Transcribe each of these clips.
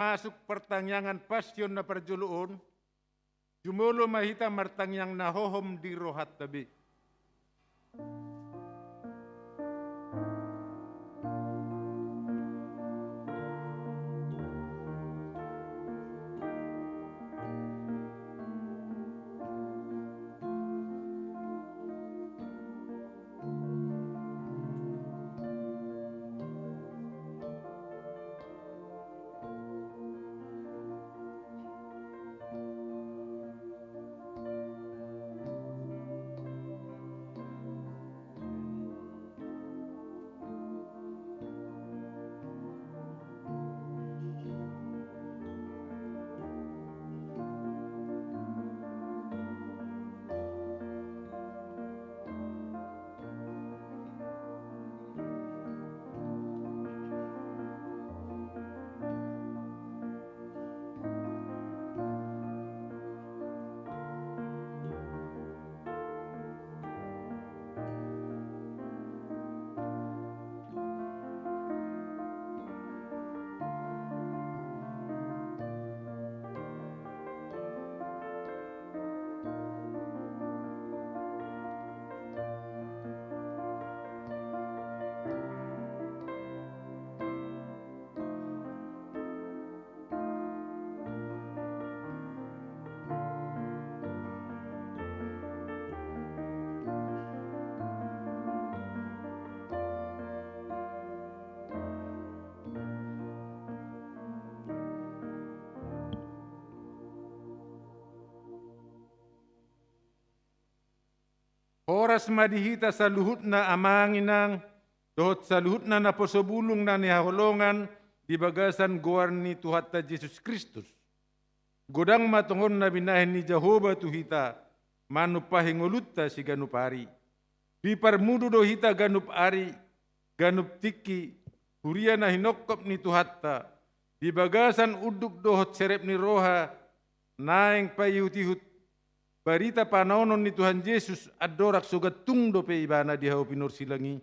masuk pertanyaan pasyon na perjuluon, jumulo mahita martangyang nahohom di rohat tabi. Oras madihita sa luhut na amanginang, dohot sa luhut na naposobulong na nihaholongan, di bagasan guar ni Tuhan ta Jesus Kristus. Godang matungon na binahin ni Jehovah tuhita, manupahingulut ta si ganupari. Di parmudo do hita ganup ari, ganup tiki, huria na hinokop ni Tuhan ta, di bagasan uduk dohot serep ni roha, naeng payutihut, barita panaonon ni Tuhan Yesus adorak sugat tungdo pe ibana di hau pinur silangi.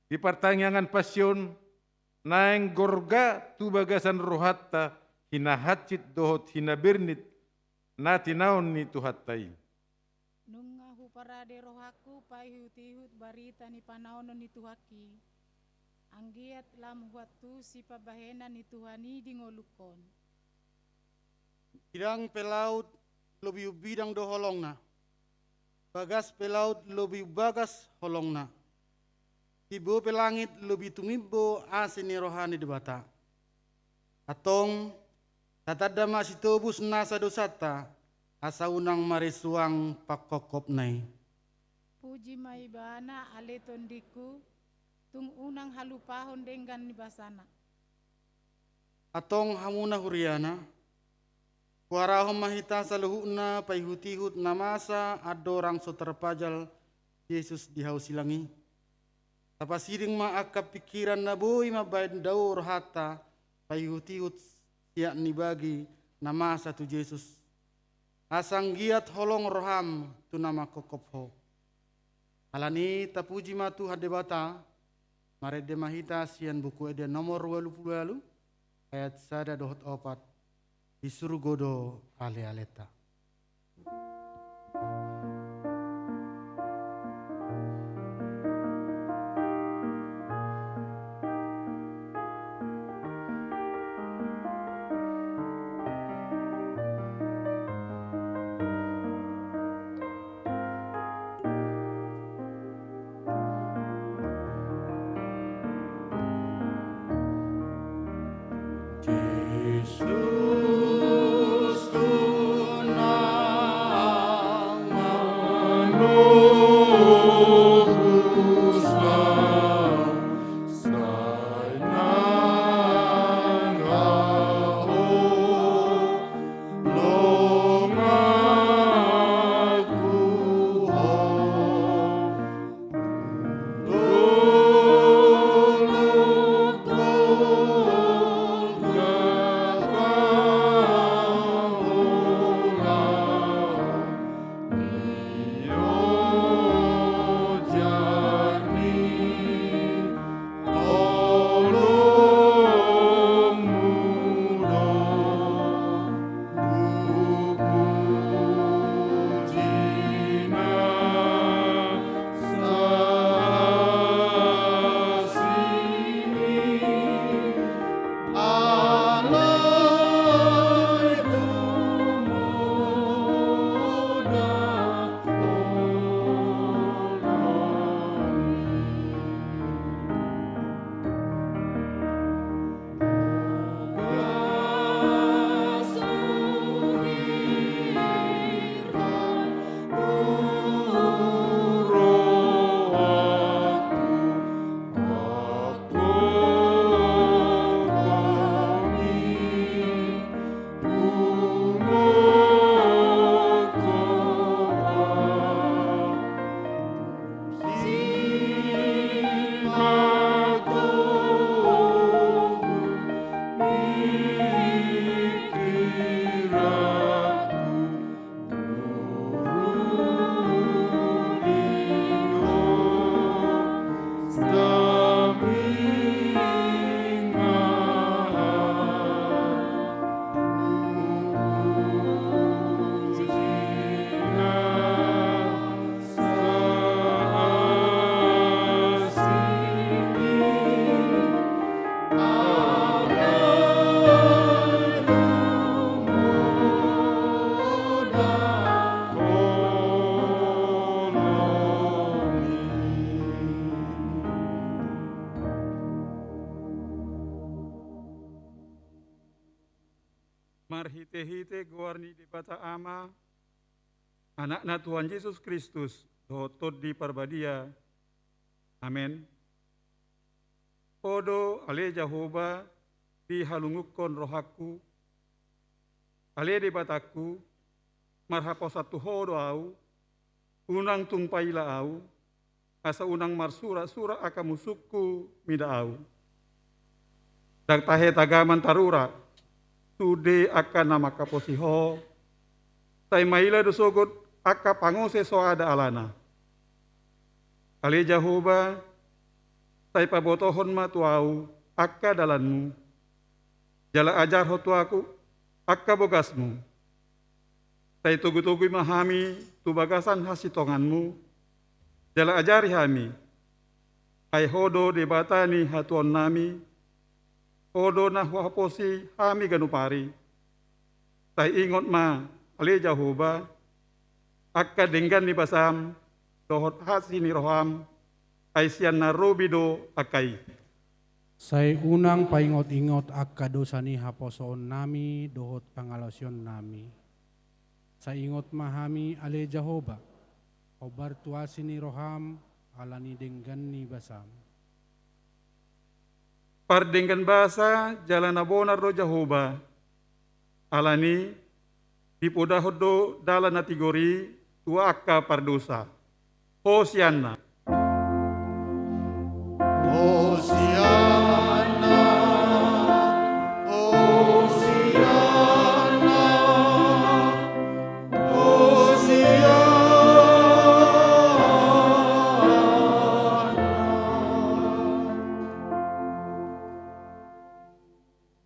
Di pertanyaan pasyon, naeng gorga tu bagasan rohatta, hinahacit dohot hinabernit, natinaon ni Tuhan tai. Nung ngahu parade rohaku payhut-ihut barita ni panaonon ni Tuhaki. Anggiat lam huatu si pabahena ni Tuhani di ngolukon. Bidang pelaut lebih bidang do holongna. Bagas pelaut lebih bagas holongna. Tibo pelangit lebih tumibo asini rohani di bata. Atong tatada masih tobus nasa dosata asa unang marisuang pakokop nai. Puji maibana aleton diku tung unang halupahon denggan ni basana. Atong hamuna huriana. Kuarahom mahita sa luhuna payhutihut namasa adorang so terpajal Yesus di hausilangi. Tapasiring maakap pikiran na boy mabayan daur hata payhutihut siya ni bagi namasa tu Yesus. Asang giat holong roham tu nama kokopho. Alani tapuji matu hadebata marede mahita sian buku ede nomor 20 ayat sada dohot opat. Disuruh godo ale-aleta. marhite-hite guarni di bata ama, anakna Tuhan Yesus Kristus, dohotod di parbadia. Amen. Odo ale Jehovah di halungukon rohaku, ale di bataku, marhaposatu hodo au, unang tungpaila au, asa unang marsura-sura akamusukku mida au. Dagtahe tagaman tarura, sude aka nama kaposiho, tay maila dosogot aka pangose soada alana. Ale Jehovah, tay pabotohon ma tuau, aka dalanmu, jala ajar hotuaku, aka bogasmu, tay tugu-tugu mahami, tubagasan hasitonganmu, jala ajari hami, ay hodo debatani hatuan nami, hodo na huaposi hami ganupari, tay ingot ma, ale Jehovah, akka denggan ni basam, dohot hasi ni roham, ay siyan na robido akay. Say unang paingot-ingot akka dosa ni haposoon nami, dohot pangalosyon nami. Sa ingot mahami ale Jehovah, obar tuasi ni roham, ala ni denggan ni basam. Pardenggan basa jalan abonar do Jehovah, alani dipodahod do dalan natigori tua akka pardosa. Hosianna. Hosianna, Hosianna,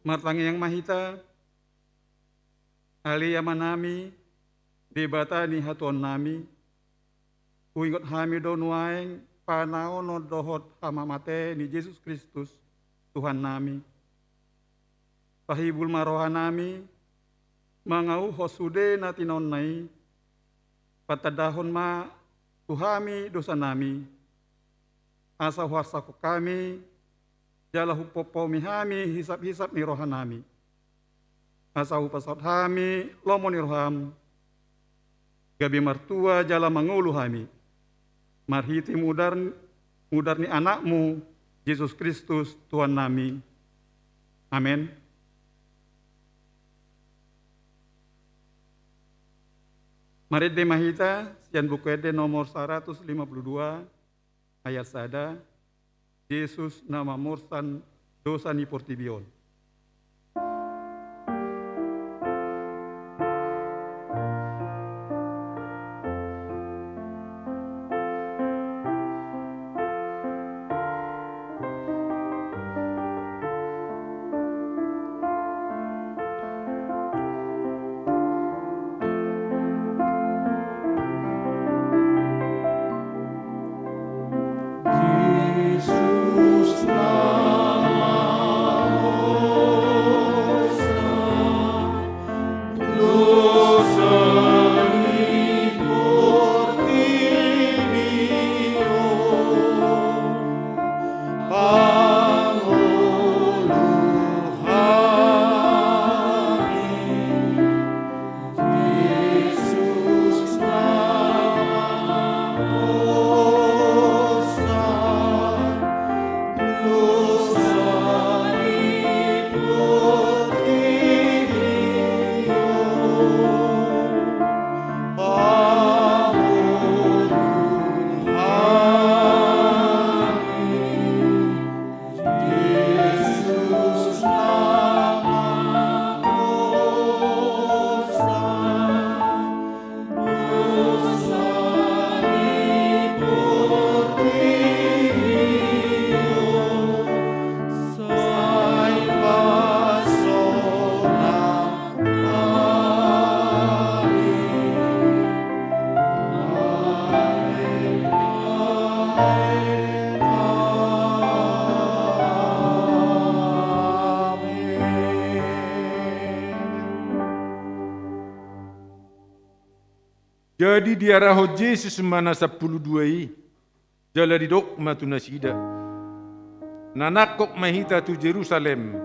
Martangi yang mahita, ali yamanami, debata ni hatuan nami, uingot hami do nuaeng, panao no dohot hamamate ni Yesus Kristus, Tuhan nami. Pahibul maroha nami, mangau hosude na tinonai, patadahon ma tuhami dosa nami, asa huarsaku kami, jala hupopo mihami hisap-hisap ni roha nami. Asa hupasot hami lomo ni roham, gabi martua jala mangulu hami. Marhiti mudar ni anakmu, Yesus Kristus Tuhan nami. Amin. Mari de mahita, sian buku ede nomor 152, ayat sada, Yesus nama mursan dosa ni portibion. Yesus Jadi dia raho Jesus mana 12 i, jala di dok matu nasida. Nanakok mahita tu Jerusalem.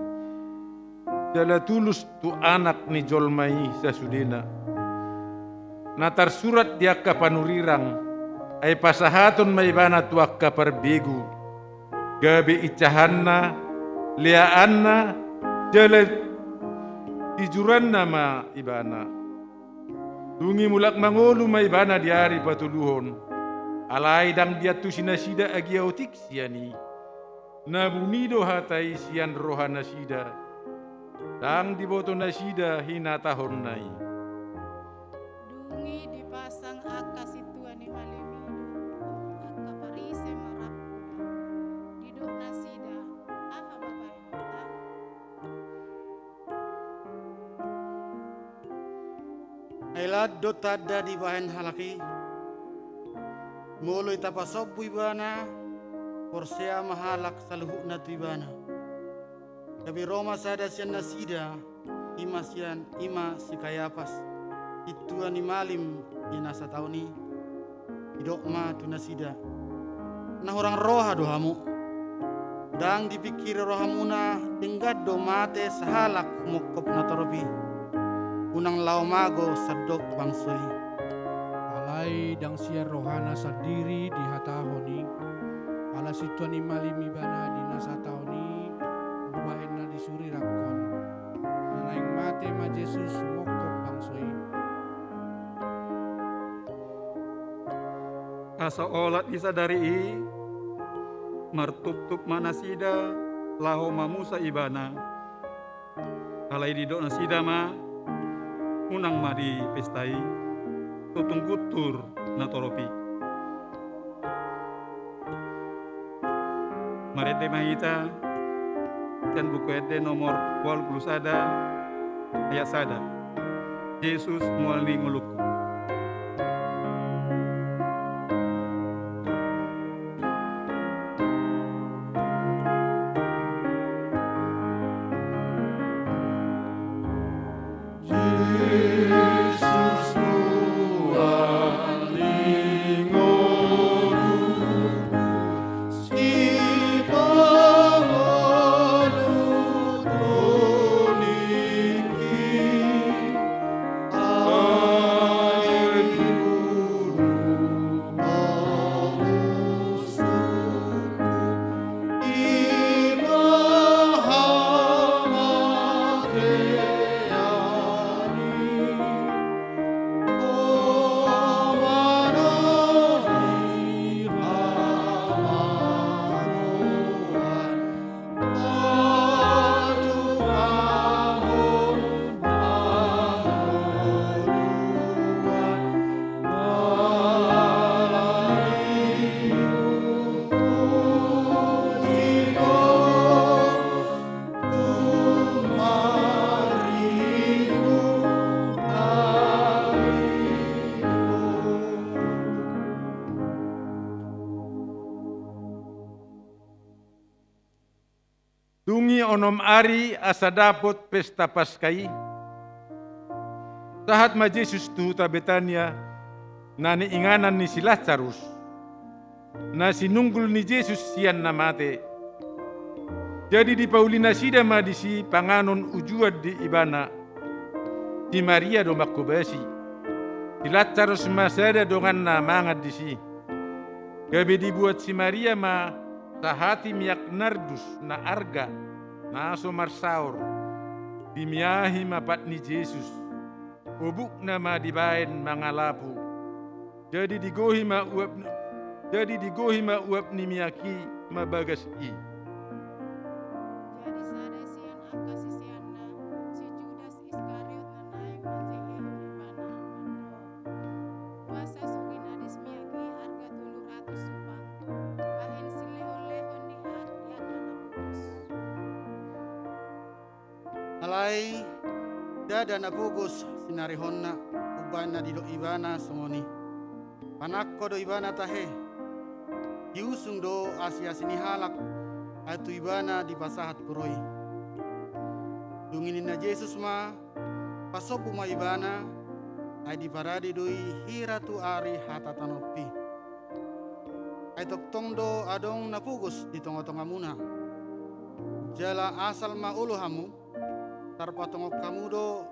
jala tulus tu anak ni jolmai sasudena. Natar surat diakka panurirang, ay pasahaton may bana tu akka parbegu. Gabi icahanna, liaanna, jala tijuranna ma ibana. Dungi mulak mangolu may bana diari patuluhon. Alay dang dia tu sinasida agiautik siani. Nabunido hatai sian rohana sida. Dang diboto nasida hinatahon nai. Dungi dipasang akka situan ni malimido, akka parise marapuda. Didok nasida, aha babae nota. Ailad do tada di bahan halaki. Muloy tapasob ibana, porsea mahalak sa luhuk na tu ibana. Kabi Roma sada siyan nasida, ima siyan ima si Kayapas. Ituan ni malim di nasa taon ni. Idok ma tu nasida. Nah orang roha dohamu. Dang dipikir rohamuna tinggal do mate sahalak mokop na toropi. Unang laumago sadok bangsoi. Alay dang siya rohana sa diri di hatahoni. Ala situan ni malimi bana di nasa taoni. Bubahin na disuri rakon. Nanaing mate ma Jesus mokop bangsoy. Asa olat isadari martup-tup manasida laho mamusa ibana. Alay didok nasida ma unang ma di pestai tutung gutur na toropi. Marete mahita dan buku ede nomor 20 sada ayat sada. Yesus mual ni nguluku. Dungi onom ari asa dapot pesta paskai. Sahat ma Jesus tu ta Betania nani inganan ni si Lazarus. Na sinunggul ni Jesus sian na mate. Jadi di Paulina sida ma di si panganon ujuad di ibana. Di Maria do makubasi. Di Lazarus ma sada dongan na mangat di si. Gabi dibuat si Maria ma sahati miyak nardus na arga na aso marsaur dimiyahi mapat ni Jesus ubuk na madibain mga lapu jadi digohi ma uap ni miyaki mabagas i. Jadi sada sian akka sisianna si Judas Iskariot na naik manjehi hulibana mando. Puasa sugin adis miyagi arga 700 supang. Bahin si leho-leho ni yak na putus. Alay dada na pugos sinarihonna uban na dilo ibana sumoni. Panakko do ibana tahe. Diusung do Asia sinihalak atu ibana di pasahat kuroi. Dunginin na Jesus ma pasobu ma ibana ay di paradi doi hiratu ari hatatanopi. Ay toktong do adong napugos di tonga-tonga muna. Jala asal ma uluhamu tarpatongok kamu do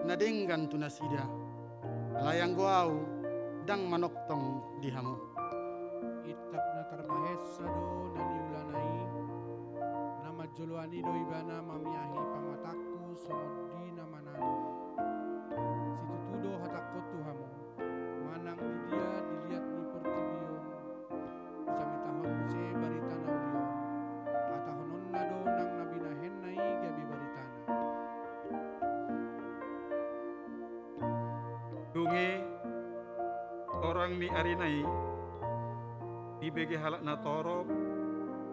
nadenggan tu nasida. Layang goau dang manoktong dihamu. Itap na tarbahesa do naniulanai, na majuluani do ibana mamiahi pamataku somodi na manano. Situtudo hatakot tuhamu, manang di dia dilihat ni portibion, jamitahon se barita na ulion, atahonon na do nang nabinahen nai gabi baritana. Dungi orang mi arinai di bege halak na torop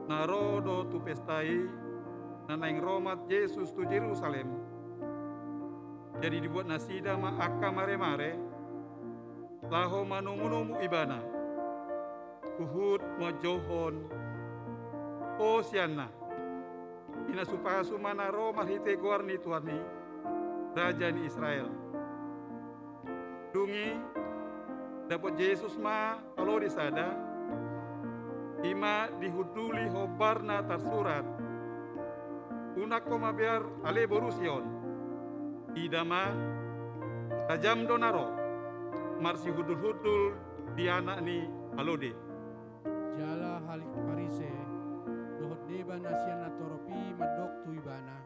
na rodo tu pestai na naing romat Yesus tu Jerusalem. Jadi dibuat nasida ma akka mare-mare laho manumunumu ibana uhud mo johon o sianna ina supasu mana Roma hite guarni Tuhan Raja ni Israel. Dungi dapat Yesus ma kalau disada ima dihuduli hobarna tersurat unak koma biar ale borusion idama tajam donaro marsi hudul-hudul di anak ni alode. Jala halik parise, dohot deba nasian na toropi madok tu ibana.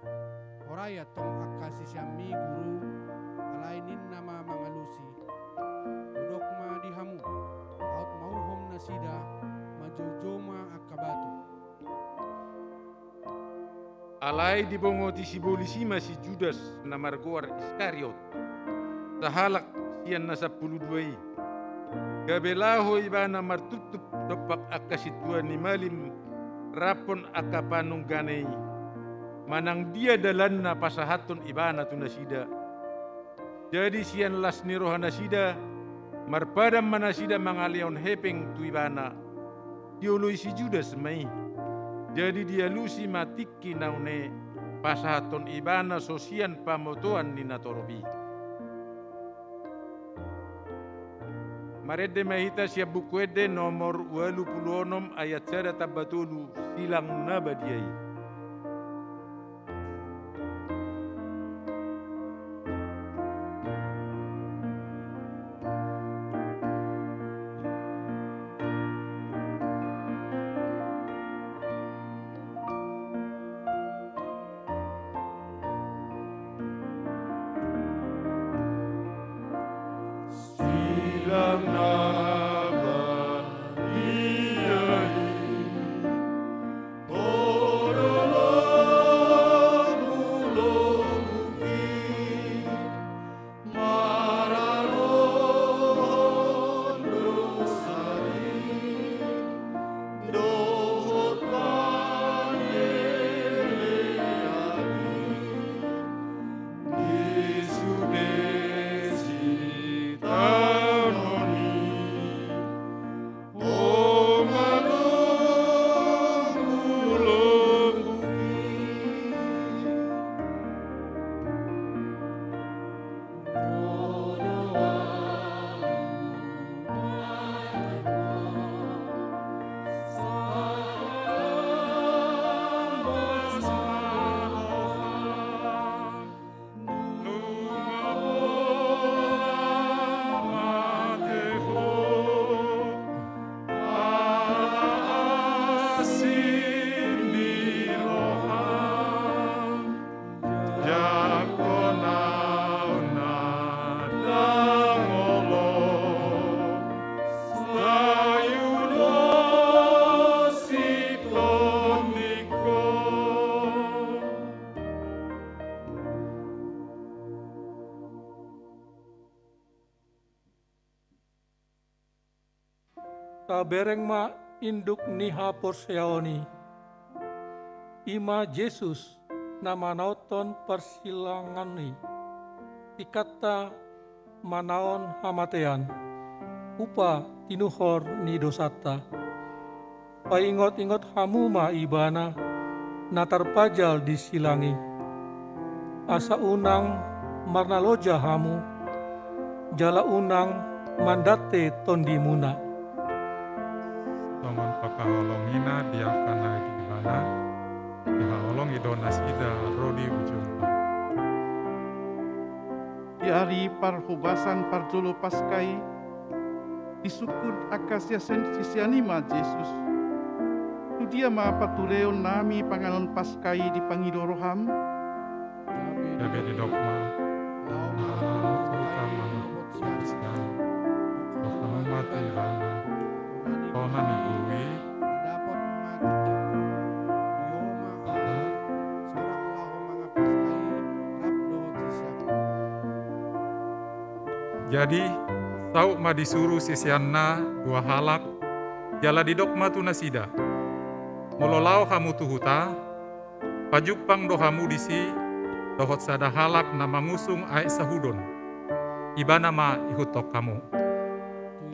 Oraya tong akasi siami guru, alainin nama mangalusi. Dodok ma dihamu, out mauhom nasida, majojoma akabatu. Alai dibongoti si bolisima si Judas na Margoar Iskariot. Sahalak siyan na 12. Gabelaho ibana martutup topak akasituan ni malim rapon akapanong ganay. Manang dia dalan na pasahaton ibana tu nasida. Jadi siyan las ni roha nasida marpadam manasida mangalion hepeng tu ibana. Diului si Judas mai. Jadi dia lusi matiki naune pasahaton ibana sosian pamotoan ni natorobi. Marede mahita siap buku ede nomor 86 ayat 1 tabatulu silang nabadiai. Kabereng ma induk ni hapor seaoni. Ima Yesus na manauton persilangan ni. Ikata manaon hamatean. Upa tinuhor ni dosata. Paingot-ingot hamu ma ibana na tarpajal di silangi. Asa unang marnaloja hamu. Jala unang mandate tondimuna. Paman pakaholongina diakana di mana dihaolong idona sida rodi ujung di hari parhubasan parjolo paskai disukun akasia sisianima Jesus. Tu dia ma patureo nami panganon paskai di pangidoroham. Jabe di dogma, dokama mati bana, kona ni bui, jadi sau ma disuruh sisianna dua halak, jala di dogma tu nasida. Mololau hamu tuhuta, pajupang dohamu disi, dohot sada halak na mangusung ai sahudon. Ibana ma ihutok kamu.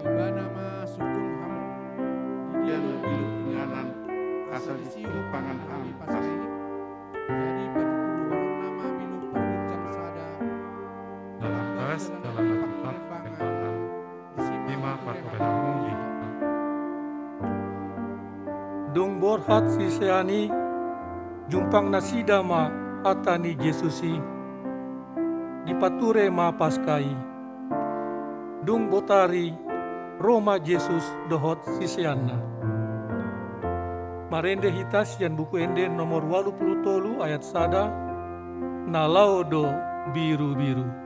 Ibana ma sukun hamu. Dia bilu inganan asal disiu pangan kami pasai. Jadi patutuhon nama bilu perbincang sada. Dalam kas, dalam tempat, kebangan, lima paturenamu di kita. Dung borhat sisiani, jumpang nasida ma atani Jesusi, dipature ma paskai. Dung botari, Roma Yesus dohot sisianna. Marende hitas yan buku ende nomor 83 ayat sada, nalau do biru-biru.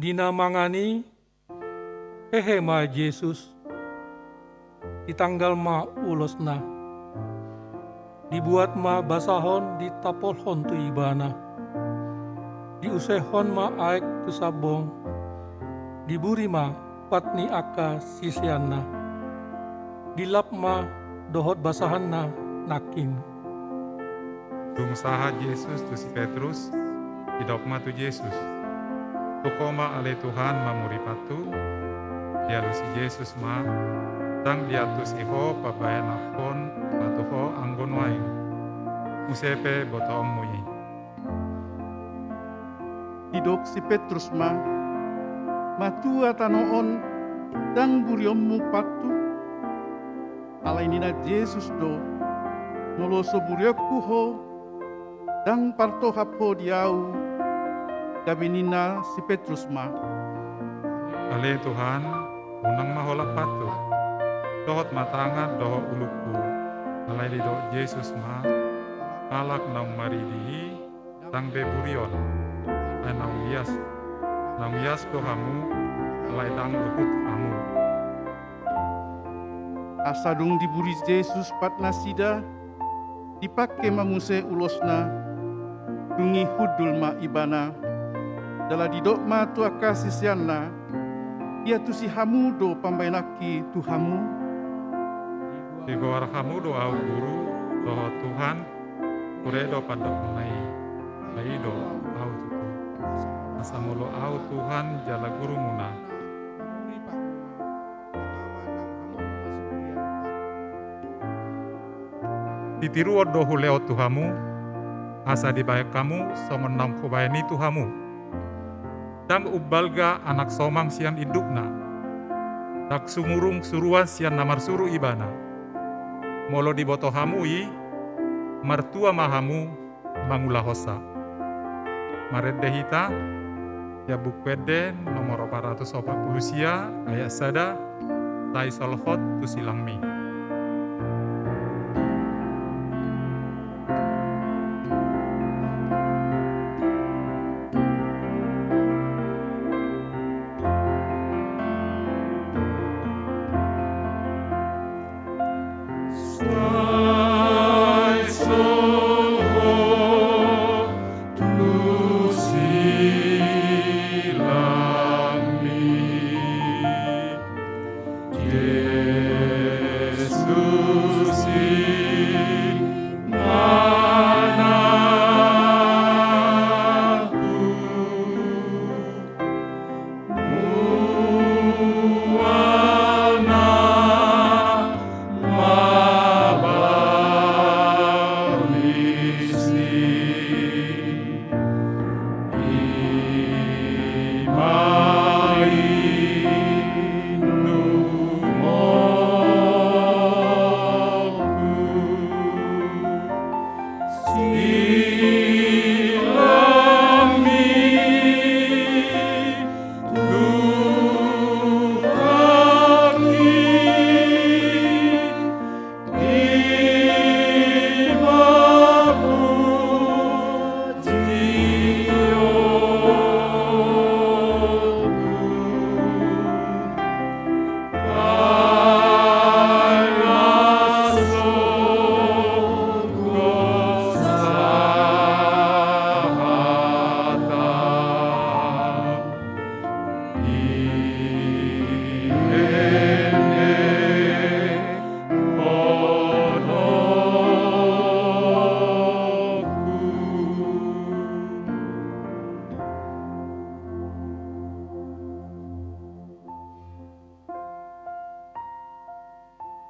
Dinamangani hehe ma Yesus, ditanggal ma ulosna, dibuat ma basahon ditapolhon tu ibana, diusehon ma aek tu sabong, diburi ma patni aka sisianna, dilap ma dohot basahanna naking. Dung saha Yesus tu si Petrus, idokma tu Yesus. Tukoma ale Tuhan mamuripatu, dia si Yesus ma, tang dia tu si ho pabayan akon, patuho anggon waing. Musepe botong muyi. Didok si Petrus matua tanoon dang buriommu patu. Alainina Yesus do, moloso buriokku ho, dang parto hapo diau, gabe nina si Petrus ma. Ale Tuhan, unang maholak patu. Dohot matangan doho uluku. Alai di doh Yesus ma. Alak naung maridihi, tang beburion. Ay naung yas. Naung yas dohamu, alai dang luhut hamu. Asadung diburi Yesus patna sida, dipake mamuse ulosna, dungi hudul ma ibana, dala didok ma tua kasih sianna, ia tu si hamu do pambainaki tu hamu. Digawar hamu do au guru, doho Tuhan, kuredo pada menai, laido au tutu. Asamulo au Tuhan jala guru muna. Titiruo dohu leo Tuhamu, asa dibayar kamu, somenam kubayani Tuhamu. Dang ubalga anak somang sian indukna, tak sumurung suruan sian namar suru ibana. Molo diboto hamui, martua mahamu mangula hosa. Maredde hita, ya bukwede nomor 440 sia, ayat sada, tai solhot tu silangmi.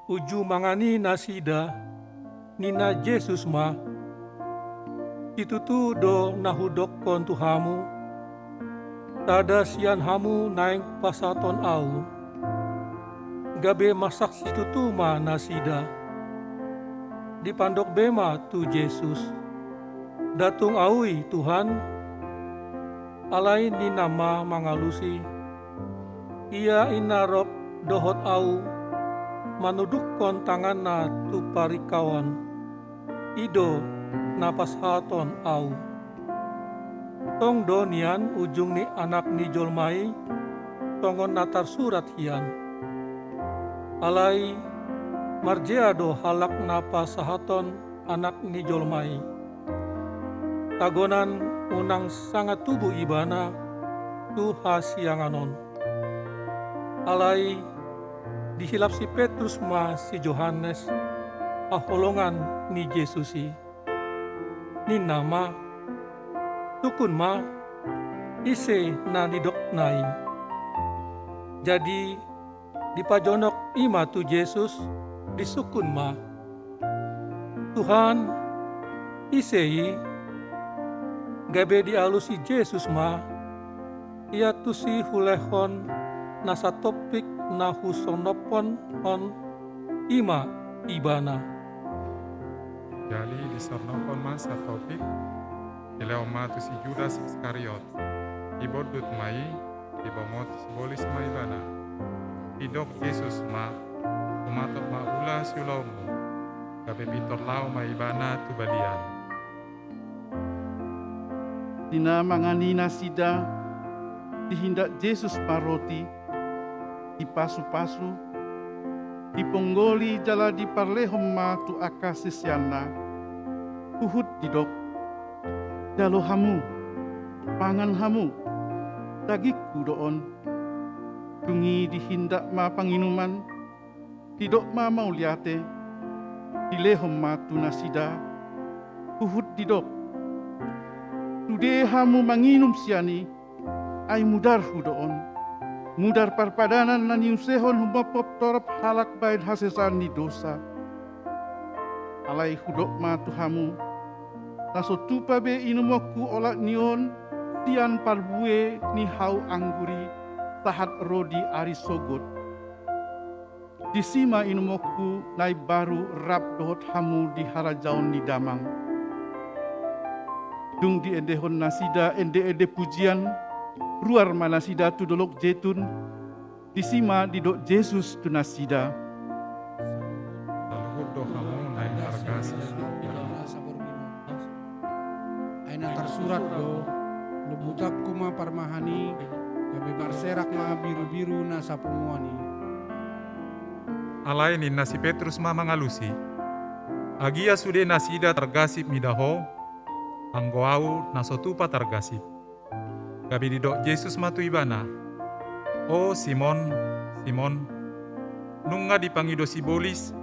Uju mangani nasida nina Jesus ma itutu do nahudokon Tuhamu tada sian hamu naing pasaton au gabe masak situtu ma nasida dipandok bema tu Jesus datung aui Tuhan alai ni nama mangalusi ia inarop dohot au manudukon tangan na tu parikawan ido napas haton au tong donian ujung ni anak ni jolmai tongon natar surat hian alai marjea do halak napas haton anak ni jolmai tagonan unang sangat tubuh ibana tu hasianganon alai dihilap si Petrus ma si Johannes aholongan ni Jesusi ni nama tukun ma ise na didoknai jadi dipajonok ima tu Jesus disukun ma Tuhan isei gabe dialusi Jesus ma ia tu si hulehon nasa topik na husonopon on ima ibana. Jadi disornokon masa topik, ileo matu si Judas Iskariot. ibodut mai, ibomot simbolis mai bana. Idok Yesus ma, umatok ma ula siulaumu, gabe pitor lau mai bana tu balian. Dina mangani nasida, dihindak Yesus maroti, dipasu-pasu, diponggoli jala di parlehom ma tu akasisiana, uhud didok, jalo hamu, pangan hamu, dagiku doon, tungi dihindak ma panginuman, didok ma mauliate, dilehom ma tu nasida, uhud didok, tude hamu manginum siani, ay mudar hudoon, mudar parpadanan na niusehon humapop torop halak baid hasesan ni dosa. Alay hudok ma tuhamu, naso tupa be inumoku olak nion, tian parbue ni hau angguri, sahat rodi ari sogot. Disima inumoku nai baru rap dohot hamu di harajaon ni damang. Dung di endehon nasida ende pujian, ruar manasida tu dolok jetun, disima di dok Yesus tu nasida. Lalu do kamu naik argasi. Aina tersurat do, lubutak kuma parmahani, gabe barserak ma biru-biru na sapumuani. Alai ni nasi Petrus ma mangalusi. Agia sude nasida tergasip midaho, anggoau nasotupa tergasip. Gabi didok Yesus matu ibana. Oh Simon, Simon, nunga dipangido sibolis,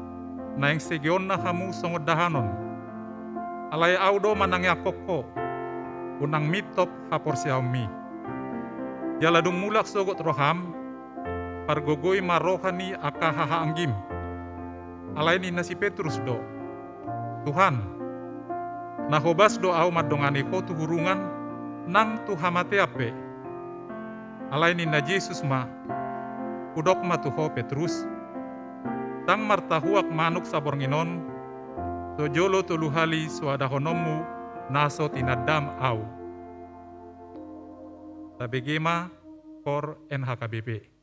naeng segeon na hamu songod dahanon. Alai audo manangi akoko, unang mitop hapor siaumi. Jaladung mulak sogot roham, pargogoi marohani aka haha anggim. Alai ni nasi Petrus do. Tuhan, nahobas do au madongane ko tu hurungan, nang tu hamate ape. Alai ni na Yesus ma, udok ma tuho Petrus, tang martahuak manuk sabornginon, to jolo tuluhali suadahonomu naso tinadam au. Tabegema kor NHKBP.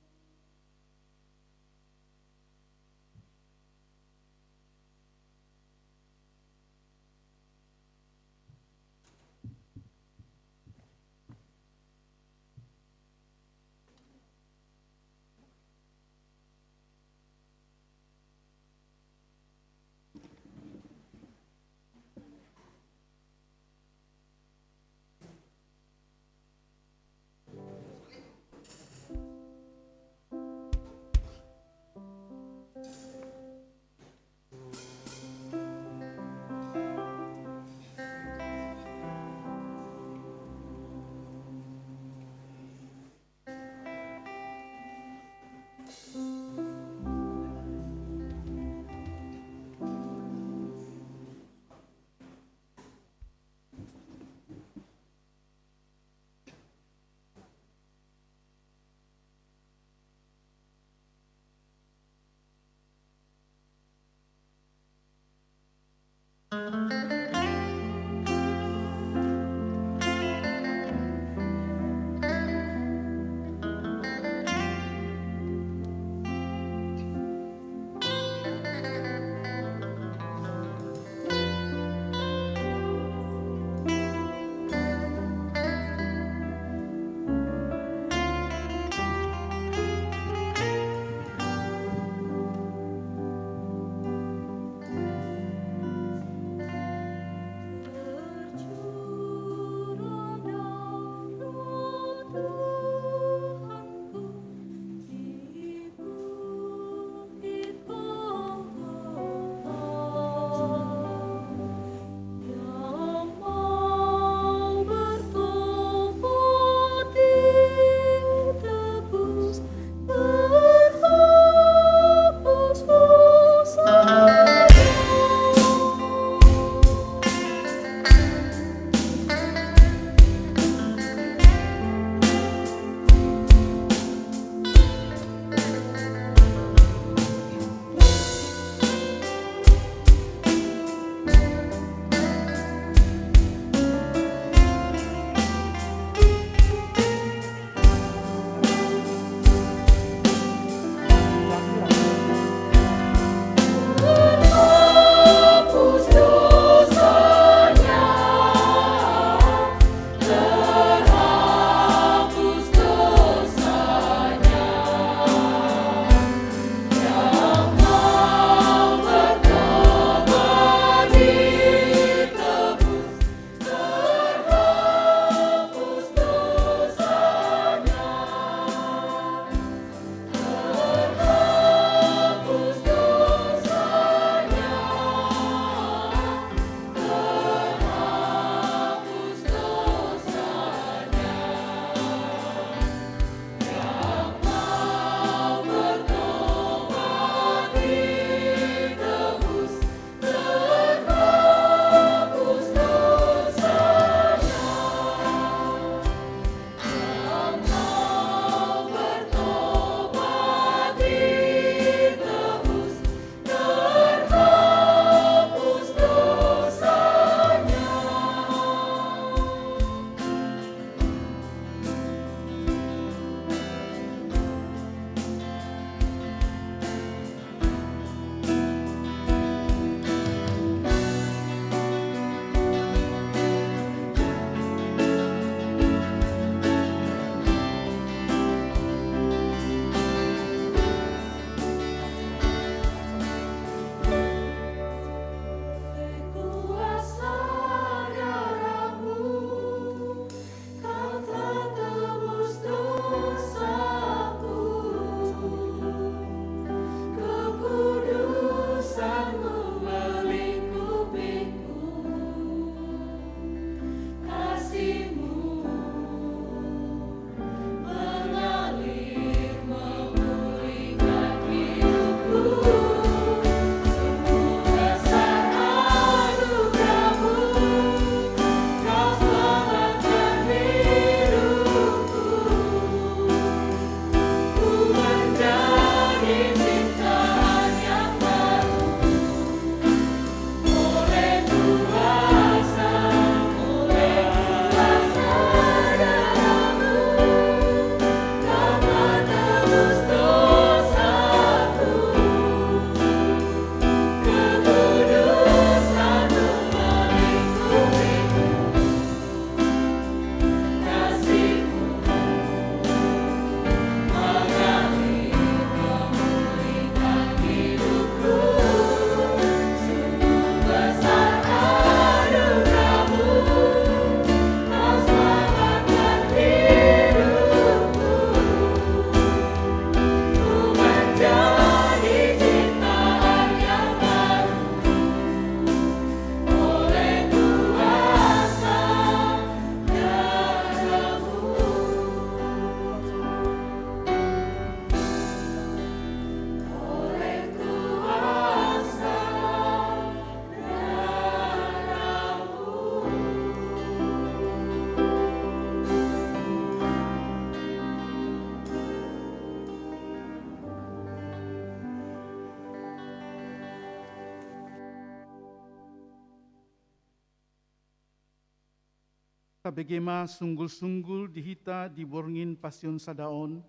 tabegema sunggul-sunggul dihita diborngin pasion sadaon,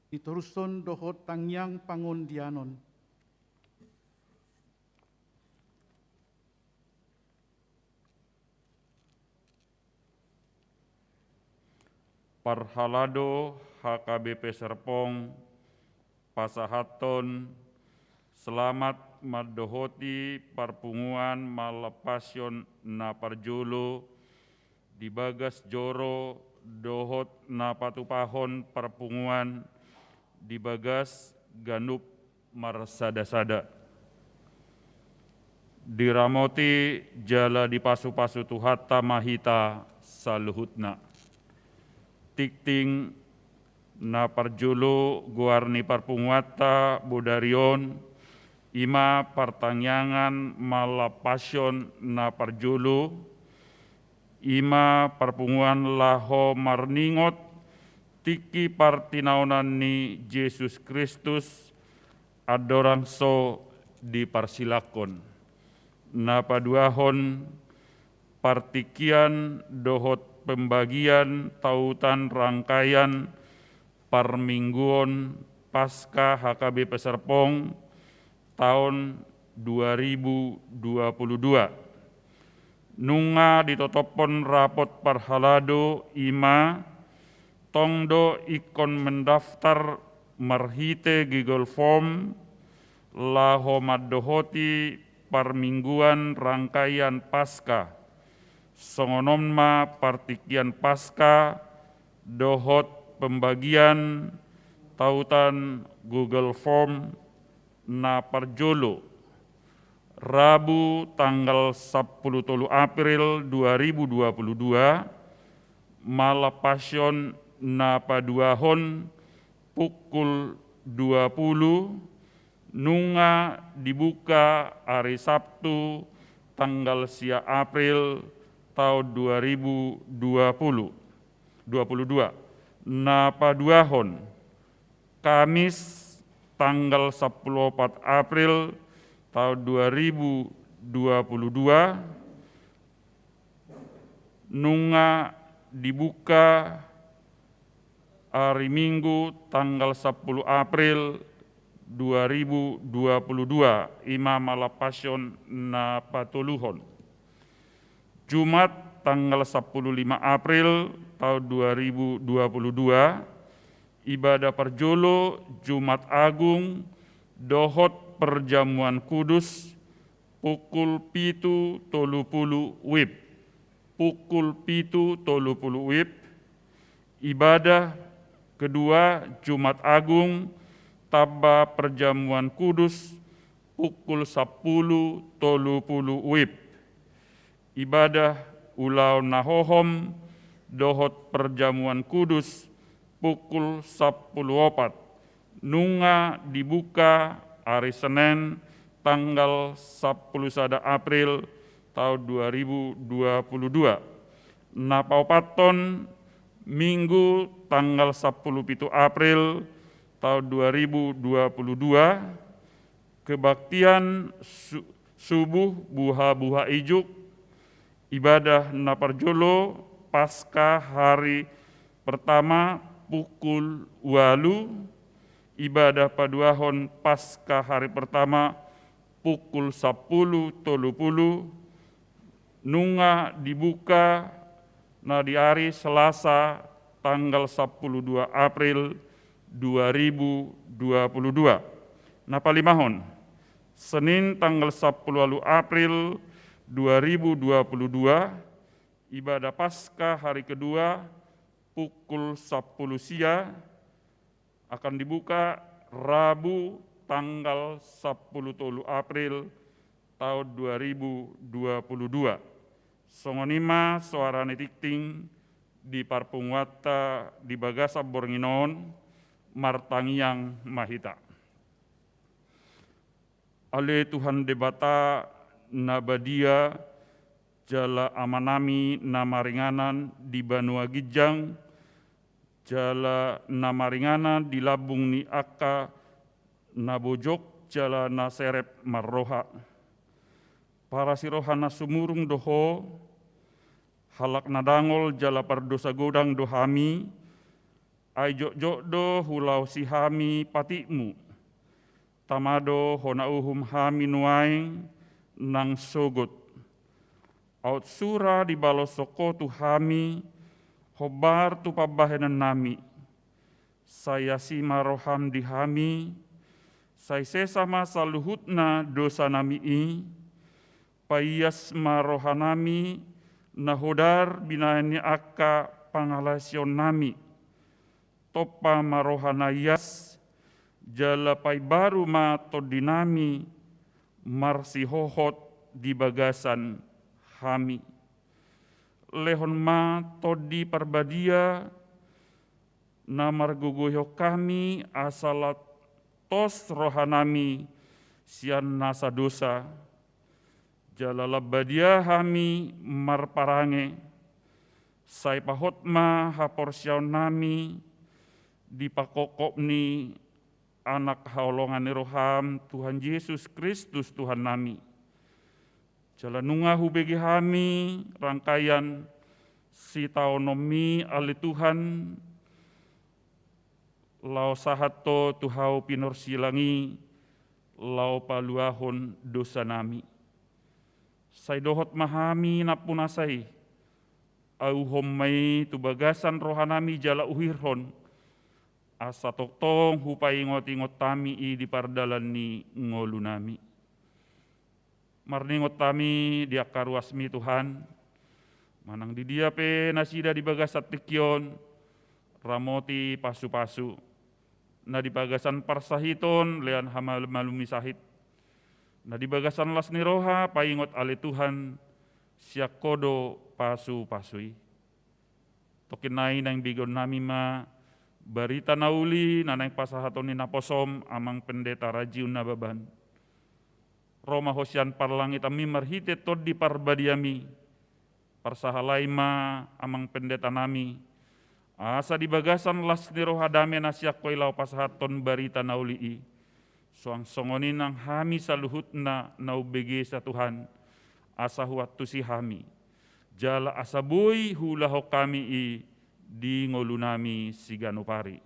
ditoruson dohot tangyang pangon dianon. Parhalado HKBP Serpong, pasahaton, selamat madohoti parpunguan malapasion na parjolo, dibagas joro dohot na patupahon parpunguan, dibagas ganup marsada-sada. Diramoti jala dipasu-pasu tuhata mahita saluhutna. Tikting na parjulu guarni parpunguata bodarion, ima partangyangan malapasyon na parjulu, ima parpunguan laho marningot, tiki partinaunan ni Yesus Kristus, adorang so diparsilakon. Na paduahon partikian dohot pembagian tautan rangkaian parmingguon Pasca HKBP Serpong tahun 2022. Nunga ditotopon rapot parhalado ima tongdo ikon mendaftar marhite Google Form laho maddohoti parmingguan rangkaian Pasca. Songonomma partikian Pasca dohot pembagian tautan Google Form na parjolo Rabu tanggal 10 April 2022 malapasion na paduahon pukul 20 nunga dibuka hari Sabtu tanggal sia April tahun 2022. Na paduahon Kamis tanggal 14 April tahun 2022 nunga dibuka hari Minggu tanggal 10 April 2022 ima malapasion na patuluhon. Jumat tanggal 15 April tahun 2022 ibadah parjolo Jumat Agung dohot perjamuan kudus pukul 7.30 WIB. Pukul 7.30 WIB. Ibadah kedua Jumat Agung taba perjamuan kudus pukul 10.30 WIB. Ibadah ulau nahohom dohot perjamuan kudus pukul 10.04. Nunga dibuka hari Senin tanggal 11 April tahun 2022. Napaupaton Minggu tanggal 10 April tahun 2022 kebaktian subuh buha-buha ijuk ibadah naparjolo Pasca hari pertama pukul 8, ibadah paduahon Pasca hari pertama pukul 10.30, nunga dibuka na di hari Selasa tanggal 12 April 2022. Napalimahon Senin tanggal 10 April 2022 ibadah Pasca hari kedua pukul 10 sia akan dibuka Rabu tanggal 10 April tahun 2022. Songonima suarane tikting di parpunguata di bagasa bornginon martangiang mahita. Ale Tuhan debata nabadia jala amanami namaringanan di Banua Gijang, jala namaringanan di Labung ni Aka nabojok jala naserep marroha. Para sirohana sumurung doho halak nadangol jala pardosa godang dohami, ai jok do hulau si hami patikmu, tamado hona uhum hami nuaing nang sogot, aut sura di balosoko tu hami, hobar tu pabahenan nami, saya si maroham di hami, saya sesama saluhutna dosa nami i, payas marohanami, nahodar binayani akka pangalasion nami, topa marohanayas, jala pai baru ma todinami, marsi hohot di bagasan hami. Lehon ma todi parbadia, namar guguyo kami asalat tos rohanami sian nasa dosa, jala labbadia hami marparange, sai pahotma haporsiaun nami, di pakokop ni anak haolongan roham Tuhan Yesus Kristus Tuhan nami. Jala nunga hubegi hami rangkaian si taonomi ali Tuhan, lau sahato tuhau pinor silangi, lau paluahon dosa nami. Sai dohot mahami napunasai, au hommai tu bagasan rohanami jala uhirhon, asa toktong hupai ingot-ingot tami i di pardalan ni ngolu nami. Marningot tami dia karuasmi Tuhan, manang di dia pe nasida di bagasat tikyon, ramoti pasu-pasu, na di bagasan parsahiton lean hamal malumi sahit, na di bagasan las niroha paingot ale Tuhan siak kodo pasu-pasui. Tokinai nang bigon nami ma barita nauli nanang pasahaton ni naposom amang pendeta rajiun nababan. Roma hosian parlangit ami marhite tod di parbadiami, parsahalaima amang pendeta nami, asa di bagasan las niro hadame nasyak koilau pasahaton barita naulii, soang songonin ang hami saluhutna naubege sa Tuhan, asa huat si hami, jala asaboy hulaho kami i di ngolunami siganupari.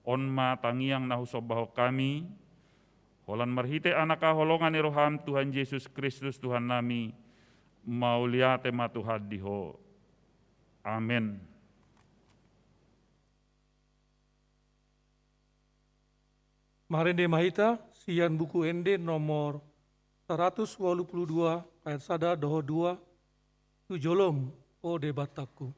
Onma tangiang nahusobaho kami, holan marhite anak kaholongan ni roham Tuhan Yesus Kristus Tuhan nami, mauliate matuhad diho. Amin. Marende mahita, sian buku ende nomor 182, ayat sada doho 2, tujolom o debataku.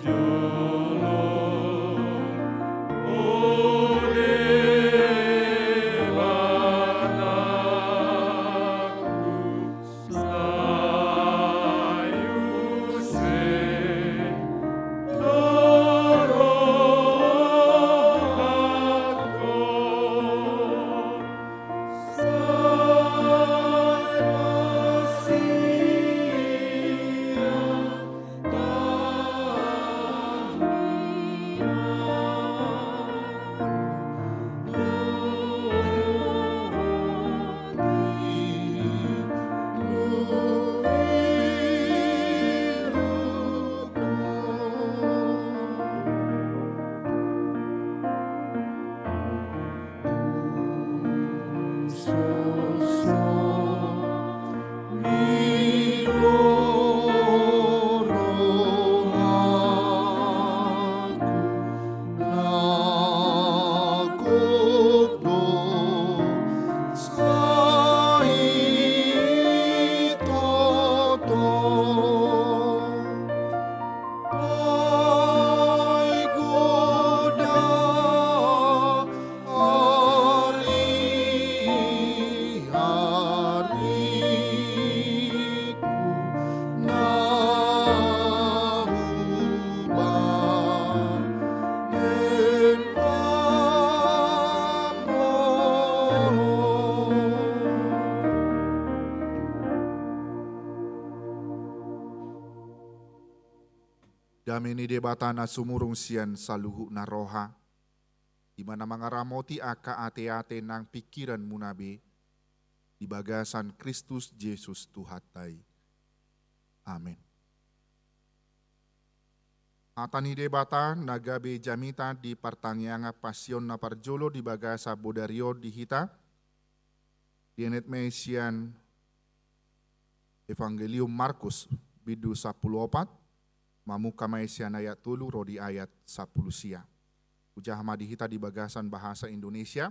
Tujuh Dameni debata na sumurung sian saluhu na roha, di mana mangaramoti aka ate-ate nang pikiran munabe, di bagasan Kristus Yesus Tuhatai. Amin. Atani debata nagabe jamita di pertanyaan pasion na parjolo di bagasa bodario di hita, dienet mesian Evangelium Markus bidu 14, mamuka maesian ayat 3 rodi ayat 10 sia. Ujah hamadi hita di bagasan bahasa Indonesia,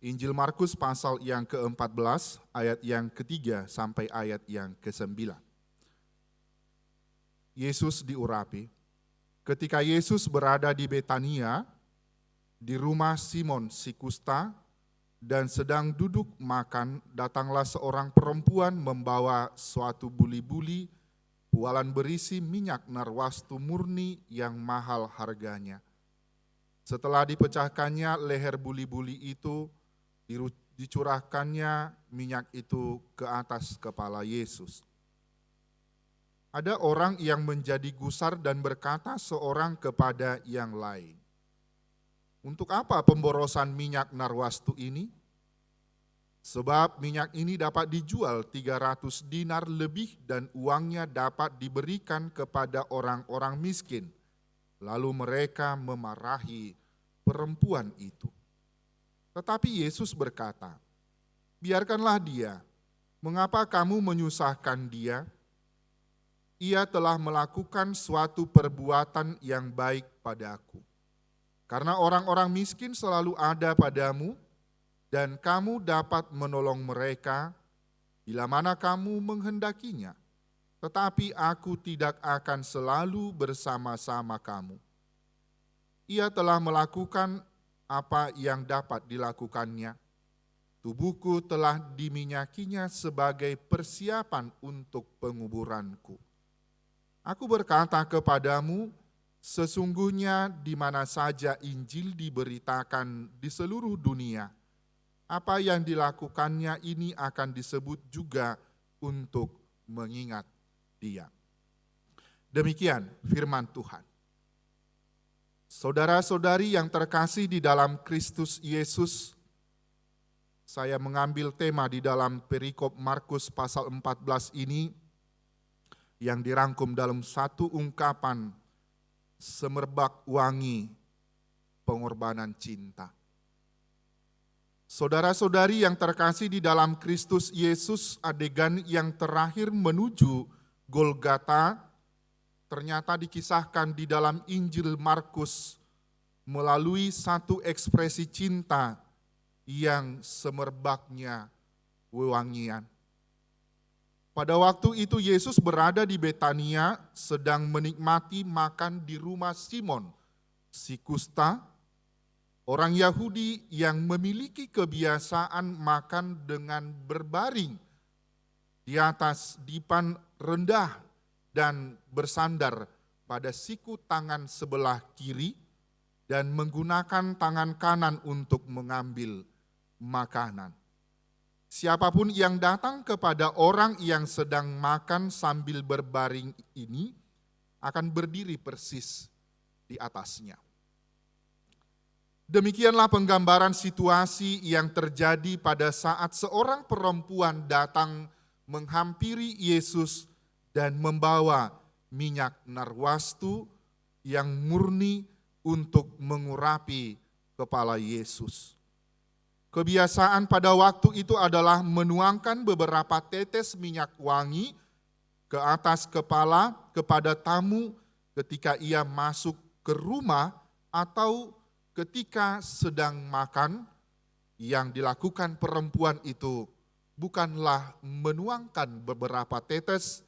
Injil Markus pasal yang ke-14, ayat yang ke-3 sampai ayat yang ke-9. Yesus diurapi. Ketika Yesus berada di Betania, di rumah Simon si kusta, dan sedang duduk makan, datanglah seorang perempuan membawa suatu buli-buli, pualan berisi minyak narwastu murni yang mahal harganya. Setelah dipecahkannya leher buli-buli itu, dicurahkannya minyak itu ke atas kepala Yesus. Ada orang yang menjadi gusar dan berkata seorang kepada yang lain, "Untuk apa pemborosan minyak narwastu ini? Sebab minyak ini dapat dijual 300 dinar lebih dan uangnya dapat diberikan kepada orang-orang miskin." Lalu mereka memarahi perempuan itu. Tetapi Yesus berkata, "Biarkanlah dia. Mengapa kamu menyusahkan dia? Ia telah melakukan suatu perbuatan yang baik padaku. Karena orang-orang miskin selalu ada padamu, dan kamu dapat menolong mereka bila mana kamu menghendakinya. Tetapi aku tidak akan selalu bersama-sama kamu." Ia telah melakukan apa yang dapat dilakukannya. Tubuhku telah diminyakinya sebagai persiapan untuk penguburanku. Aku berkata kepadamu, sesungguhnya di mana saja Injil diberitakan di seluruh dunia, apa yang dilakukannya ini akan disebut juga untuk mengingat dia. Demikian firman Tuhan. Saudara-saudari yang terkasih di dalam Kristus Yesus, saya mengambil tema di dalam perikop Markus pasal 14 ini yang dirangkum dalam satu ungkapan, semerbak wangi pengorbanan cinta. Saudara-saudari yang terkasih di dalam Kristus Yesus, adegan yang terakhir menuju Golgata ternyata dikisahkan di dalam Injil Markus melalui satu ekspresi cinta yang semerbaknya wewangian. Pada waktu itu Yesus berada di Betania sedang menikmati makan di rumah Simon si kusta, orang Yahudi yang memiliki kebiasaan makan dengan berbaring di atas dipan rendah dan bersandar pada siku tangan sebelah kiri dan menggunakan tangan kanan untuk mengambil makanan. Siapapun yang datang kepada orang yang sedang makan sambil berbaring ini akan berdiri persis di atasnya. Demikianlah penggambaran situasi yang terjadi pada saat seorang perempuan datang menghampiri Yesus dan membawa minyak narwastu yang murni untuk mengurapi kepala Yesus. Kebiasaan pada waktu itu adalah menuangkan beberapa tetes minyak wangi ke atas kepala kepada tamu ketika ia masuk ke rumah atau ketika sedang makan. Yang dilakukan perempuan itu bukanlah menuangkan beberapa tetes,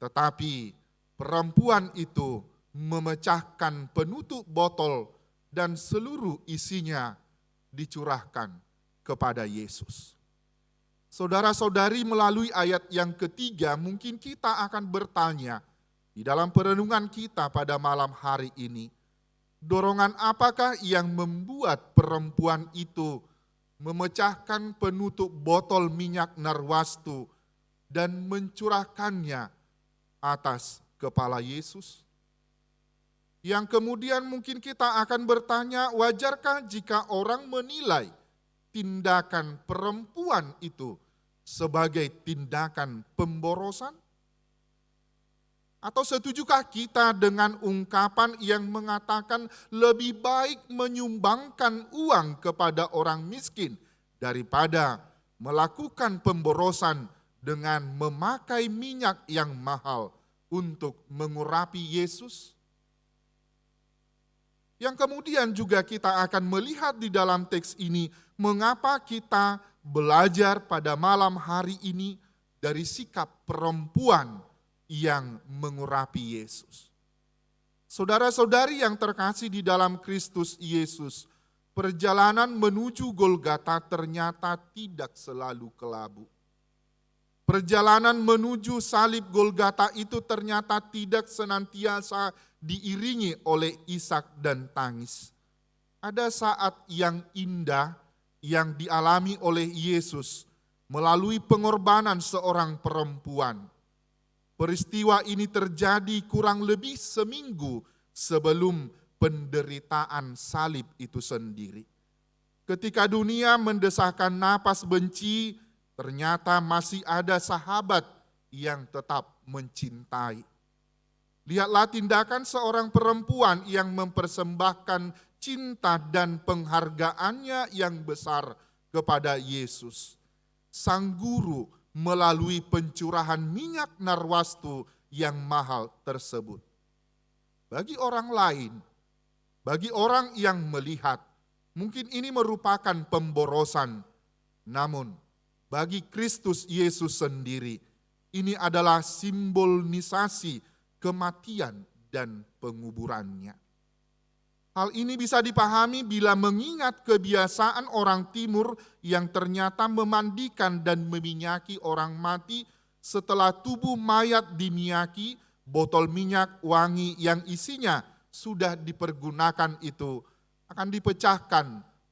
tetapi perempuan itu memecahkan penutup botol dan seluruh isinya dicurahkan kepada Yesus. Saudara-saudari, melalui ayat yang ketiga mungkin kita akan bertanya di dalam perenungan kita pada malam hari ini, dorongan apakah yang membuat perempuan itu memecahkan penutup botol minyak narwastu dan mencurahkannya atas kepala Yesus? Yang kemudian mungkin kita akan bertanya, wajarkah jika orang menilai tindakan perempuan itu sebagai tindakan pemborosan? Atau setujukah kita dengan ungkapan yang mengatakan lebih baik menyumbangkan uang kepada orang miskin daripada melakukan pemborosan dengan memakai minyak yang mahal untuk mengurapi Yesus? Yang kemudian juga kita akan melihat di dalam teks ini, mengapa kita belajar pada malam hari ini dari sikap perempuan yang mengurapi Yesus. Saudara-saudari yang terkasih di dalam Kristus Yesus, perjalanan menuju Golgota ternyata tidak selalu kelabu. Perjalanan menuju salib Golgota itu ternyata tidak senantiasa diiringi oleh isak dan tangis. Ada saat yang indah yang dialami oleh Yesus melalui pengorbanan seorang perempuan. Peristiwa ini terjadi kurang lebih seminggu sebelum penderitaan salib itu sendiri. Ketika dunia mendesahkan napas benci, ternyata masih ada sahabat yang tetap mencintai. Lihatlah tindakan seorang perempuan yang mempersembahkan cinta dan penghargaannya yang besar kepada Yesus. Sang guru melalui pencurahan minyak narwastu yang mahal tersebut. Bagi orang lain, bagi orang yang melihat, mungkin ini merupakan pemborosan. Namun, bagi Kristus Yesus sendiri, ini adalah simbolisasi kematian dan penguburannya. Hal ini bisa dipahami bila mengingat kebiasaan orang Timur yang ternyata memandikan dan meminyaki orang mati setelah tubuh mayat diminyaki, botol minyak wangi yang isinya sudah dipergunakan itu akan dipecahkan,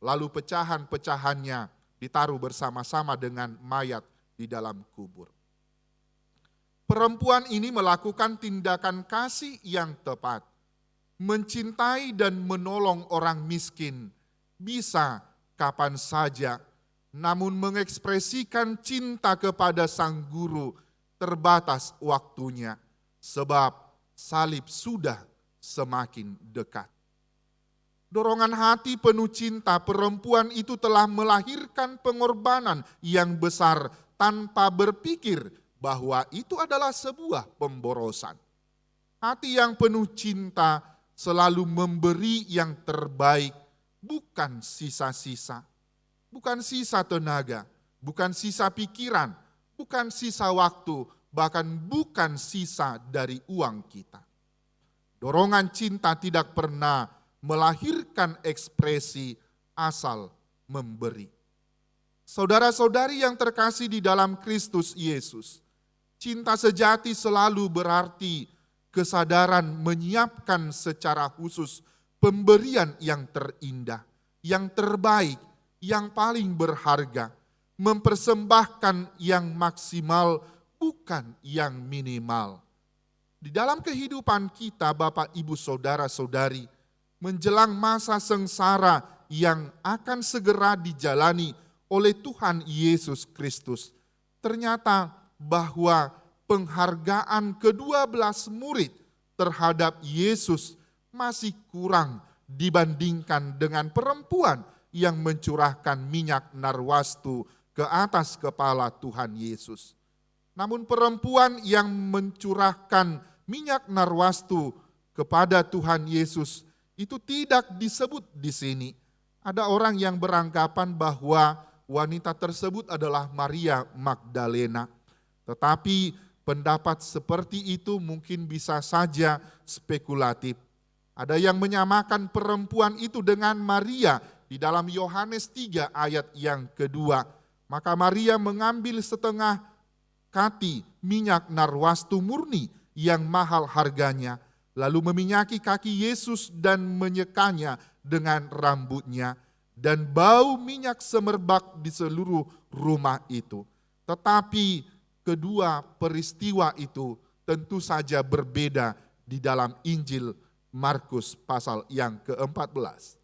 lalu pecahan-pecahannya ditaruh bersama-sama dengan mayat di dalam kubur. Perempuan ini melakukan tindakan kasih yang tepat. Mencintai dan menolong orang miskin bisa kapan saja, namun mengekspresikan cinta kepada sang guru terbatas waktunya, sebab salib sudah semakin dekat. Dorongan hati penuh cinta perempuan itu telah melahirkan pengorbanan yang besar tanpa berpikir bahwa itu adalah sebuah pemborosan. Hati yang penuh cinta selalu memberi yang terbaik, bukan sisa-sisa, bukan sisa tenaga, bukan sisa pikiran, bukan sisa waktu, bahkan bukan sisa dari uang kita. Dorongan cinta tidak pernah melahirkan ekspresi asal memberi. Saudara-saudari yang terkasih di dalam Kristus Yesus, cinta sejati selalu berarti kesadaran menyiapkan secara khusus pemberian yang terindah, yang terbaik, yang paling berharga, mempersembahkan yang maksimal, bukan yang minimal. Di dalam kehidupan kita, Bapak, Ibu, Saudara-saudari, menjelang masa sengsara yang akan segera dijalani oleh Tuhan Yesus Kristus, ternyata bahwa penghargaan ke-12 murid terhadap Yesus masih kurang dibandingkan dengan perempuan yang mencurahkan minyak narwastu ke atas kepala Tuhan Yesus. Namun perempuan yang mencurahkan minyak narwastu kepada Tuhan Yesus itu tidak disebut di sini. Ada orang yang beranggapan bahwa wanita tersebut adalah Maria Magdalena. Tetapi pendapat seperti itu mungkin bisa saja spekulatif. Ada yang menyamakan perempuan itu dengan Maria di dalam Yohanes 3 ayat yang kedua. Maka Maria mengambil setengah kati minyak narwastu murni yang mahal harganya, lalu meminyaki kaki Yesus dan menyekanya dengan rambutnya, dan bau minyak semerbak di seluruh rumah itu. Tetapi kedua peristiwa itu tentu saja berbeda di dalam Injil Markus pasal yang ke-14.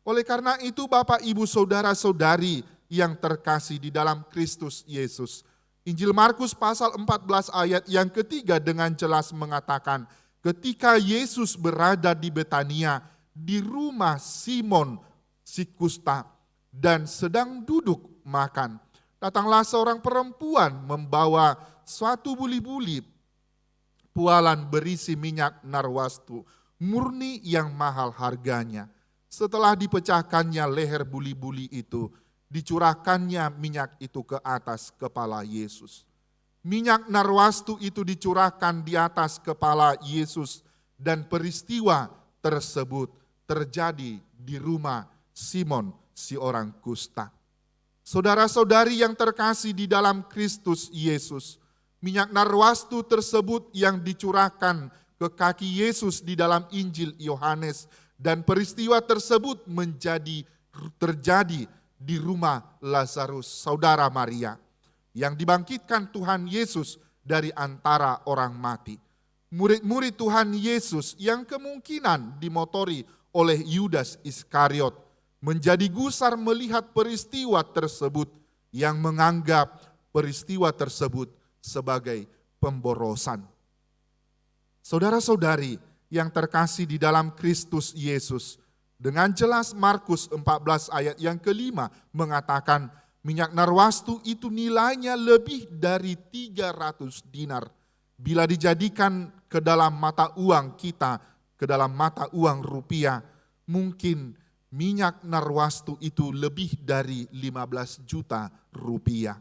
Oleh karena itu Bapak Ibu Saudara-saudari yang terkasih di dalam Kristus Yesus, Injil Markus pasal 14 ayat yang ketiga dengan jelas mengatakan, ketika Yesus berada di Betania, di rumah Simon si kusta, dan sedang duduk makan, datanglah seorang perempuan membawa suatu buli-buli pualan berisi minyak narwastu, murni yang mahal harganya. Setelah dipecahkannya leher buli-buli itu, dicurahkannya minyak itu ke atas kepala Yesus. Minyak narwastu itu dicurahkan di atas kepala Yesus dan peristiwa tersebut terjadi di rumah Simon si orang kusta. Saudara-saudari yang terkasih di dalam Kristus Yesus, minyak narwastu tersebut yang dicurahkan ke kaki Yesus di dalam Injil Yohanes dan peristiwa tersebut terjadi di rumah Lazarus, saudara Maria, yang dibangkitkan Tuhan Yesus dari antara orang mati. Murid-murid Tuhan Yesus yang kemungkinan dimotori oleh Yudas Iskariot menjadi gusar melihat peristiwa tersebut yang menganggap peristiwa tersebut sebagai pemborosan. Saudara-saudari yang terkasih di dalam Kristus Yesus, dengan jelas Markus 14 ayat yang kelima mengatakan minyak narwastu itu nilainya lebih dari 300 dinar. Bila dijadikan ke dalam mata uang kita, ke dalam mata uang rupiah, mungkin minyak narwastu itu lebih dari 15 juta rupiah.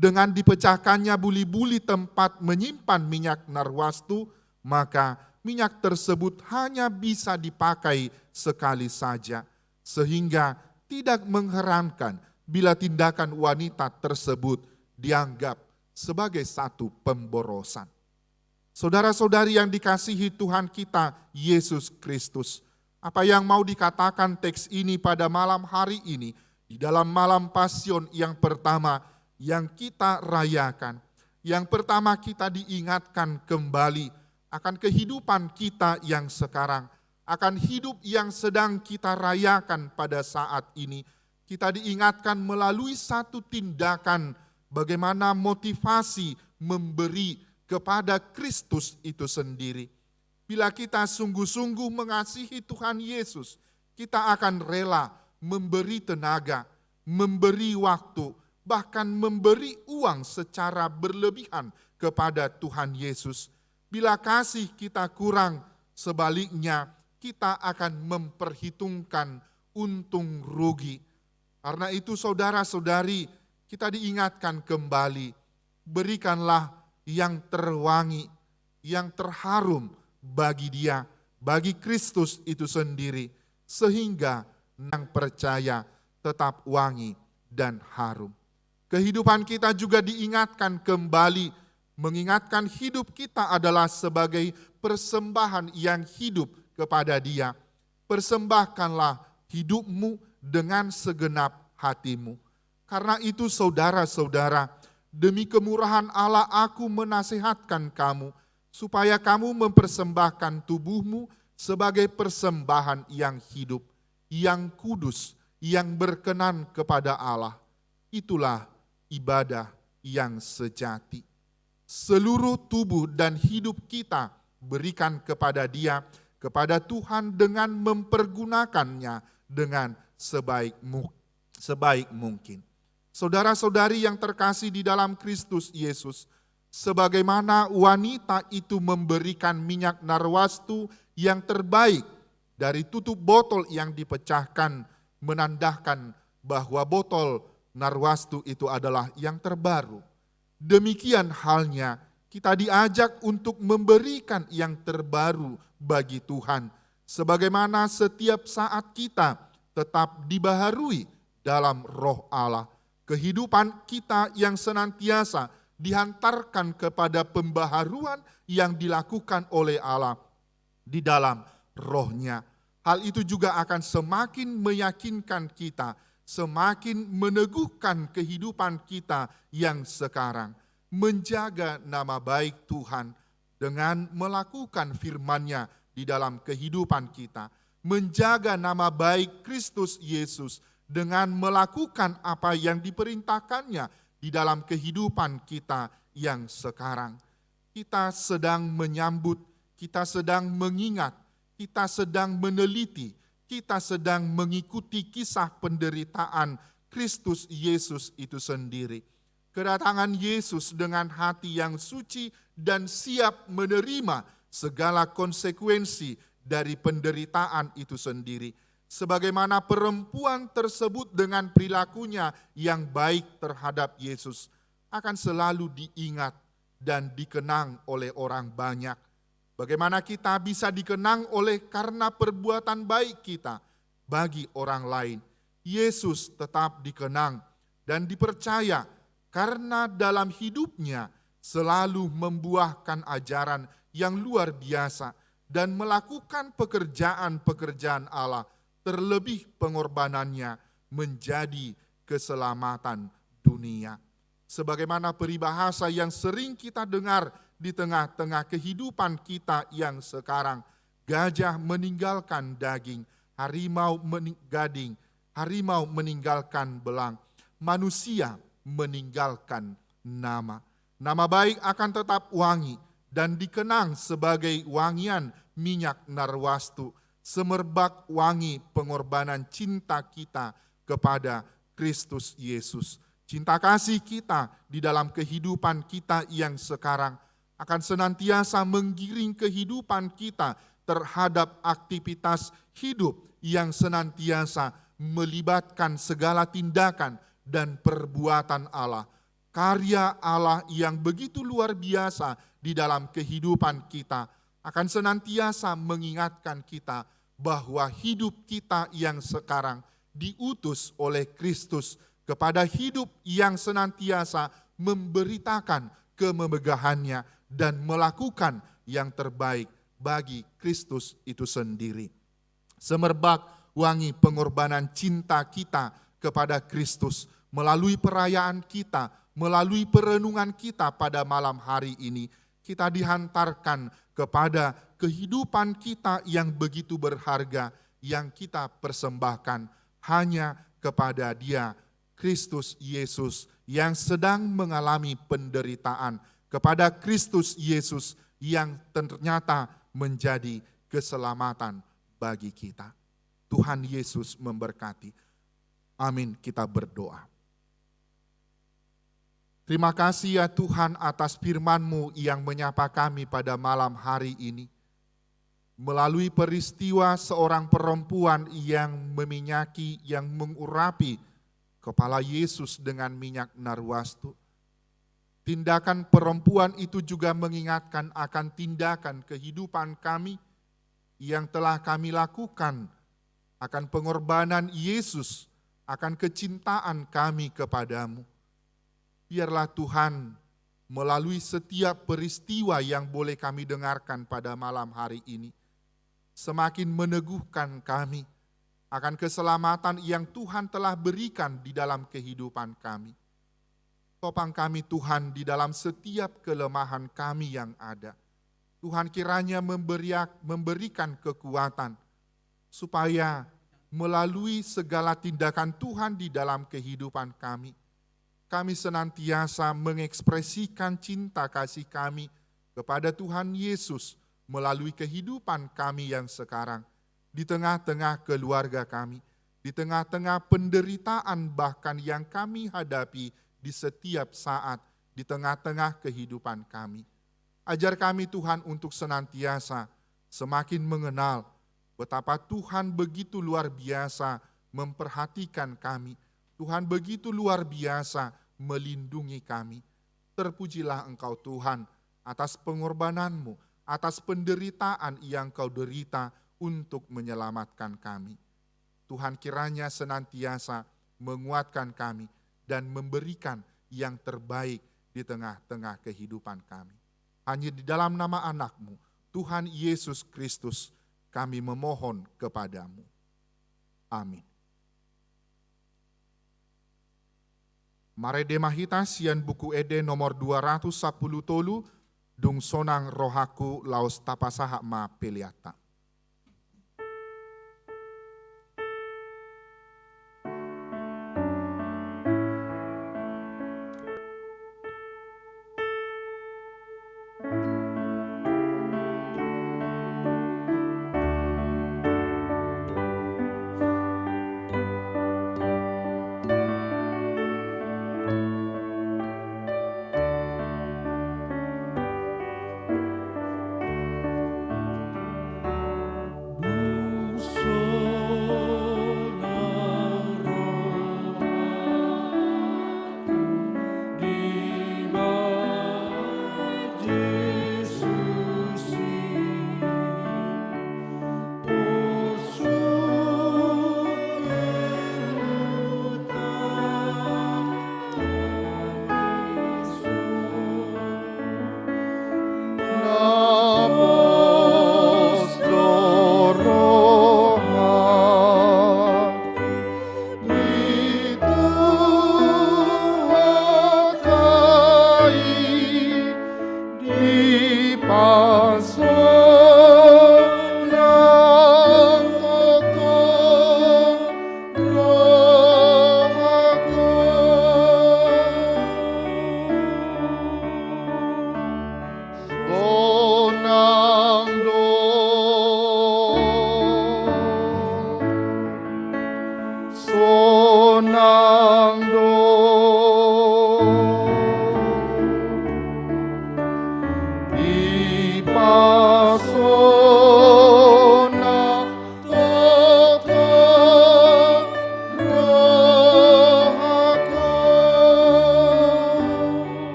Dengan dipecahkannya buli-buli tempat menyimpan minyak narwastu, maka minyak tersebut hanya bisa dipakai sekali saja, sehingga tidak mengherankan bila tindakan wanita tersebut dianggap sebagai satu pemborosan. Saudara-saudari yang dikasihi Tuhan kita Yesus Kristus, apa yang mau dikatakan teks ini pada malam hari ini, di dalam malam Pasion yang pertama yang kita rayakan. Yang pertama kita diingatkan kembali akan kehidupan kita yang sekarang, akan hidup yang sedang kita rayakan pada saat ini. Kita diingatkan melalui satu tindakan bagaimana motivasi memberi kepada Kristus itu sendiri. Bila kita sungguh-sungguh mengasihi Tuhan Yesus, kita akan rela memberi tenaga, memberi waktu, bahkan memberi uang secara berlebihan kepada Tuhan Yesus. Bila kasih kita kurang, sebaliknya kita akan memperhitungkan untung rugi. Karena itu saudara-saudari, kita diingatkan kembali, berikanlah yang terwangi, yang terharum bagi Dia, bagi Kristus itu sendiri, sehingga yang percaya tetap wangi dan harum. Kehidupan kita juga diingatkan kembali, mengingatkan hidup kita adalah sebagai persembahan yang hidup kepada Dia. Persembahkanlah hidupmu dengan segenap hatimu. Karena itu saudara-saudara, demi kemurahan Allah aku menasihatkan kamu, supaya kamu mempersembahkan tubuhmu sebagai persembahan yang hidup, yang kudus, yang berkenan kepada Allah. Itulah ibadah yang sejati. Seluruh tubuh dan hidup kita berikan kepada Dia, kepada Tuhan dengan mempergunakannya dengan sebaik mungkin. Saudara-saudari yang terkasih di dalam Kristus Yesus, sebagaimana wanita itu memberikan minyak narwastu yang terbaik dari tutup botol yang dipecahkan, menandakan bahwa botol narwastu itu adalah yang terbaru. Demikian halnya kita diajak untuk memberikan yang terbaru bagi Tuhan, sebagaimana setiap saat kita tetap dibaharui dalam Roh Allah. Kehidupan kita yang senantiasa dihantarkan kepada pembaharuan yang dilakukan oleh Allah di dalam Roh-Nya. Hal itu juga akan semakin meyakinkan kita, semakin meneguhkan kehidupan kita yang sekarang, menjaga nama baik Tuhan dengan melakukan firman-Nya di di dalam kehidupan kita, menjaga nama baik Kristus Yesus dengan melakukan apa yang diperintahkannya di dalam kehidupan kita yang sekarang. Kita sedang menyambut, kita sedang mengingat, kita sedang meneliti, kita sedang mengikuti kisah penderitaan Kristus Yesus itu sendiri. Kedatangan Yesus dengan hati yang suci dan siap menerima segala konsekuensi dari penderitaan itu sendiri. Sebagaimana perempuan tersebut dengan perilakunya yang baik terhadap Yesus akan selalu diingat dan dikenang oleh orang banyak. Bagaimana kita bisa dikenang karena perbuatan baik kita bagi orang lain. Yesus tetap dikenang dan dipercaya karena dalam hidupnya selalu membuahkan ajaran yang luar biasa dan melakukan pekerjaan-pekerjaan Allah, terlebih pengorbanannya menjadi keselamatan dunia. Sebagaimana peribahasa yang sering kita dengar di tengah-tengah kehidupan kita yang sekarang, gajah meninggalkan daging, harimau meninggalkan belang, manusia meninggalkan nama. Nama baik akan tetap wangi dan dikenang sebagai wangian minyak narwastu, semerbak wangi pengorbanan cinta kita kepada Kristus Yesus. Cinta kasih kita di dalam kehidupan kita yang sekarang akan senantiasa menggiring kehidupan kita terhadap aktivitas hidup yang senantiasa melibatkan segala tindakan dan perbuatan Allah. Karya Allah yang begitu luar biasa di dalam kehidupan kita akan senantiasa mengingatkan kita bahwa hidup kita yang sekarang diutus oleh Kristus kepada hidup yang senantiasa memberitakan kemegahannya dan melakukan yang terbaik bagi Kristus itu sendiri. Semerbak wangi pengorbanan cinta kita kepada Kristus melalui perayaan kita, melalui perenungan kita pada malam hari ini, kita dihantarkan kepada kehidupan kita yang begitu berharga, yang kita persembahkan hanya kepada Dia, Kristus Yesus, yang sedang mengalami penderitaan, kepada Kristus Yesus yang ternyata menjadi keselamatan bagi kita. Tuhan Yesus memberkati. Amin, kita berdoa. Terima kasih ya Tuhan atas firman-Mu yang menyapa kami pada malam hari ini. Melalui peristiwa seorang perempuan yang meminyaki, yang mengurapi kepala Yesus dengan minyak narwastu. Tindakan perempuan itu juga mengingatkan akan tindakan kehidupan kami yang telah kami lakukan, akan pengorbanan Yesus, akan kecintaan kami kepadamu. Biarlah Tuhan melalui setiap peristiwa yang boleh kami dengarkan pada malam hari ini, semakin meneguhkan kami akan keselamatan yang Tuhan telah berikan di dalam kehidupan kami. Topang kami Tuhan di dalam setiap kelemahan kami yang ada. Tuhan kiranya memberikan kekuatan supaya melalui segala tindakan Tuhan di dalam kehidupan kami, kami senantiasa mengekspresikan cinta kasih kami kepada Tuhan Yesus melalui kehidupan kami yang sekarang, di tengah-tengah keluarga kami, di tengah-tengah penderitaan bahkan yang kami hadapi di setiap saat, di tengah-tengah kehidupan kami. Ajar kami Tuhan untuk senantiasa semakin mengenal betapa Tuhan begitu luar biasa memperhatikan kami. Tuhan begitu luar biasa melindungi kami. Terpujilah Engkau Tuhan atas pengorbanan-Mu, atas penderitaan yang Kau derita untuk menyelamatkan kami. Tuhan kiranya senantiasa menguatkan kami dan memberikan yang terbaik di tengah-tengah kehidupan kami. Hanya di dalam nama anak-Mu, Tuhan Yesus Kristus, kami memohon kepadamu. Amin. Mare demahita sian buku ede nomor 210 tolu, dung sonang rohaku laos tapasaha ma peliata.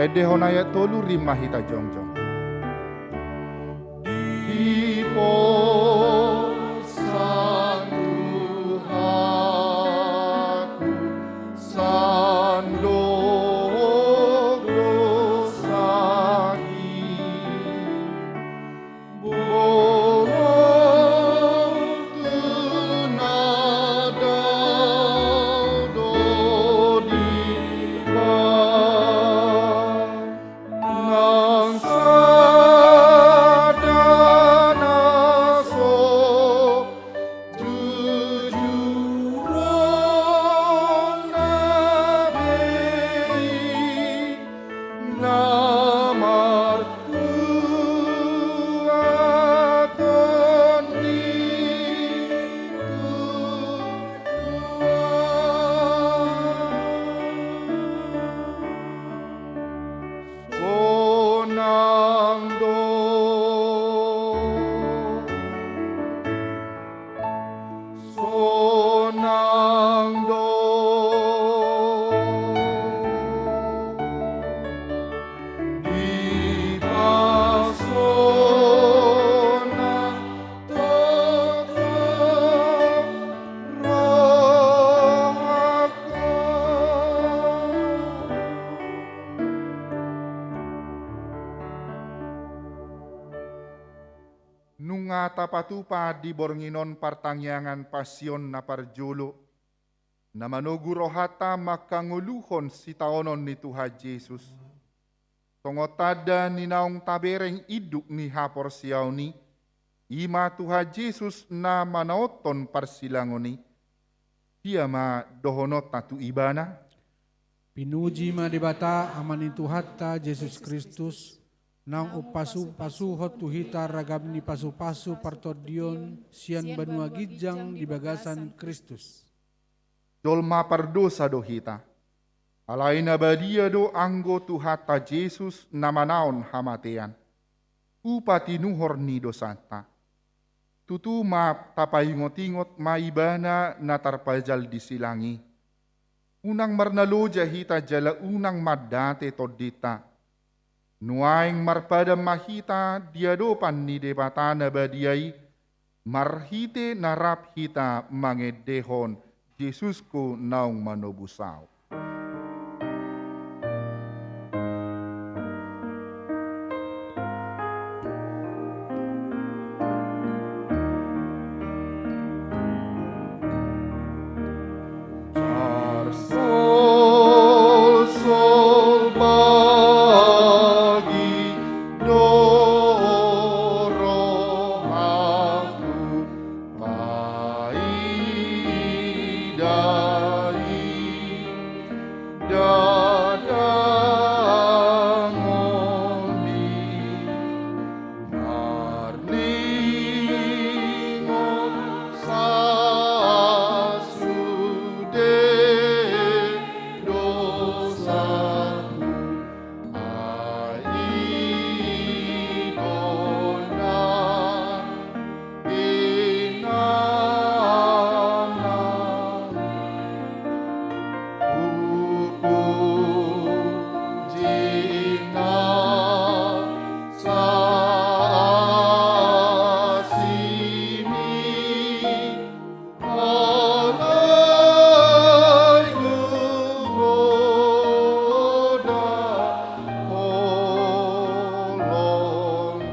Pedehon ayat tolu rimah hita jongjong. Di posan Tuhanku sandok dosaki bolong tenadau dodi nang sadana so jujuron nabei namar tuaton sonang do sonang do di pasona tetap nunga tapatupa di bornginon partangyangan pasion na parjulo na manugu rohata makanguluhon si taonon ni Tuhan Yesus. Tongotada ni naong tabereng iduk ni hapor siyaw ni ima Tuhan Yesus na manaoton parsilangoni dia ma dohonot na tu ibana. Pinuji ma debata aman itu hatta Yesus Kristus nang upasu-pasuhot tuhita ragam ni pasu-pasu partodion sian banua gijang di bagasan Kristus. Dolma pardosa dohita. Alaina badia do anggo tuhata Yesus namanaon hamatean. Upati nuhor ni dosata. Tutu ma tapayingot-ingot maibana na tarpajal disilangi. Unang marnaloja hita jala unang madate todita. Nuaing marpada mahita diadopan ni debata na badiay. Marhite narap hita mangedehon Yesus ko naong manobusaw. Sol bagi dorong aku paidai dadangoni marningon sasude dosaku aidona inanami pupujina saasimi alai gumoda holongi.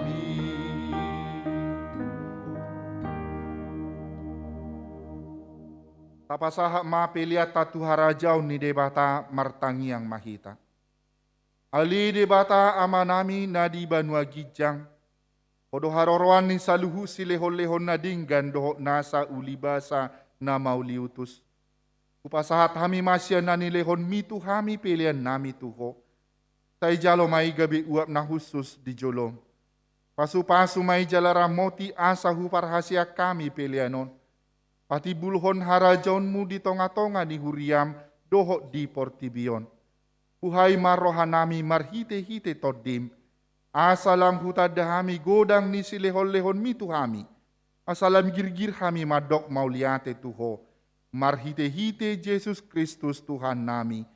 Tapasaha mapiliat tatu harajau ni debata martangiang mahita. Ali debata amanami nadi banua gijang. Odo haroroan ni saluhu silehon-lehon nadinggan dohok nasa ulibasa na mauliutus. Upasahat hami masya nani lehon mitu hami pilihan nami tuho. Tay jalo mai gabi uap na khusus di jolong. Pasu-pasu mai jalara moti asa hupar hasia kami pilihanon. Pati bulhon harajaunmu di tonga-tonga di huriam dohok di portibion. Uhai marrohanami marhite-hite todim. Asalam hutadahami godang ni silehon-lehon mitu hami. Asalam girgir hami madok mauliate tuho. Marhite-hite Yesus Kristus Tuhan nami.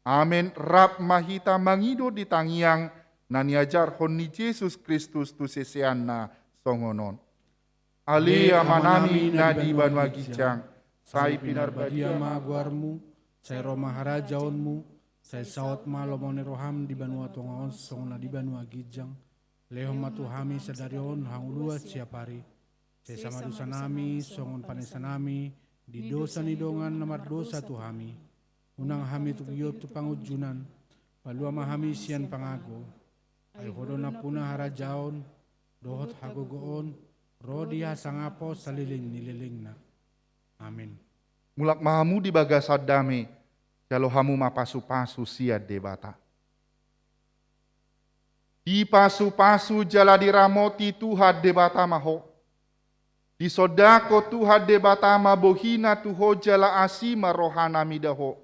Amen. Rap mahita mangido di tangiang na niajar hon ni Jesus Kristus tu sesean na songonon. Ali amanami na di banwa gicang, sai pinar badia ma guarmu, sai roma harajaonmu, sai saot ma lomone roham di banua tongaon songona di banua gijang, lehom matuhami sadarion hangulua siapari, sai sama dosa nami, songon panesa nami, di dosa nidongan namar dosa tuhami, unang hami tu giyot tu pangujunan, palua mahami sian pangago, ay hodona puna harajaon, dohot hagogoon, rodia sangapo saliling nililing na. Amin. Mulak mahamu di bagasad dame, jalo hamu mapasu-pasu siad debata. Di pasu-pasu jala diramoti Tuhan debata maho. Di sodako Tuhan debata mabohina tuho jala asima rohana midaho.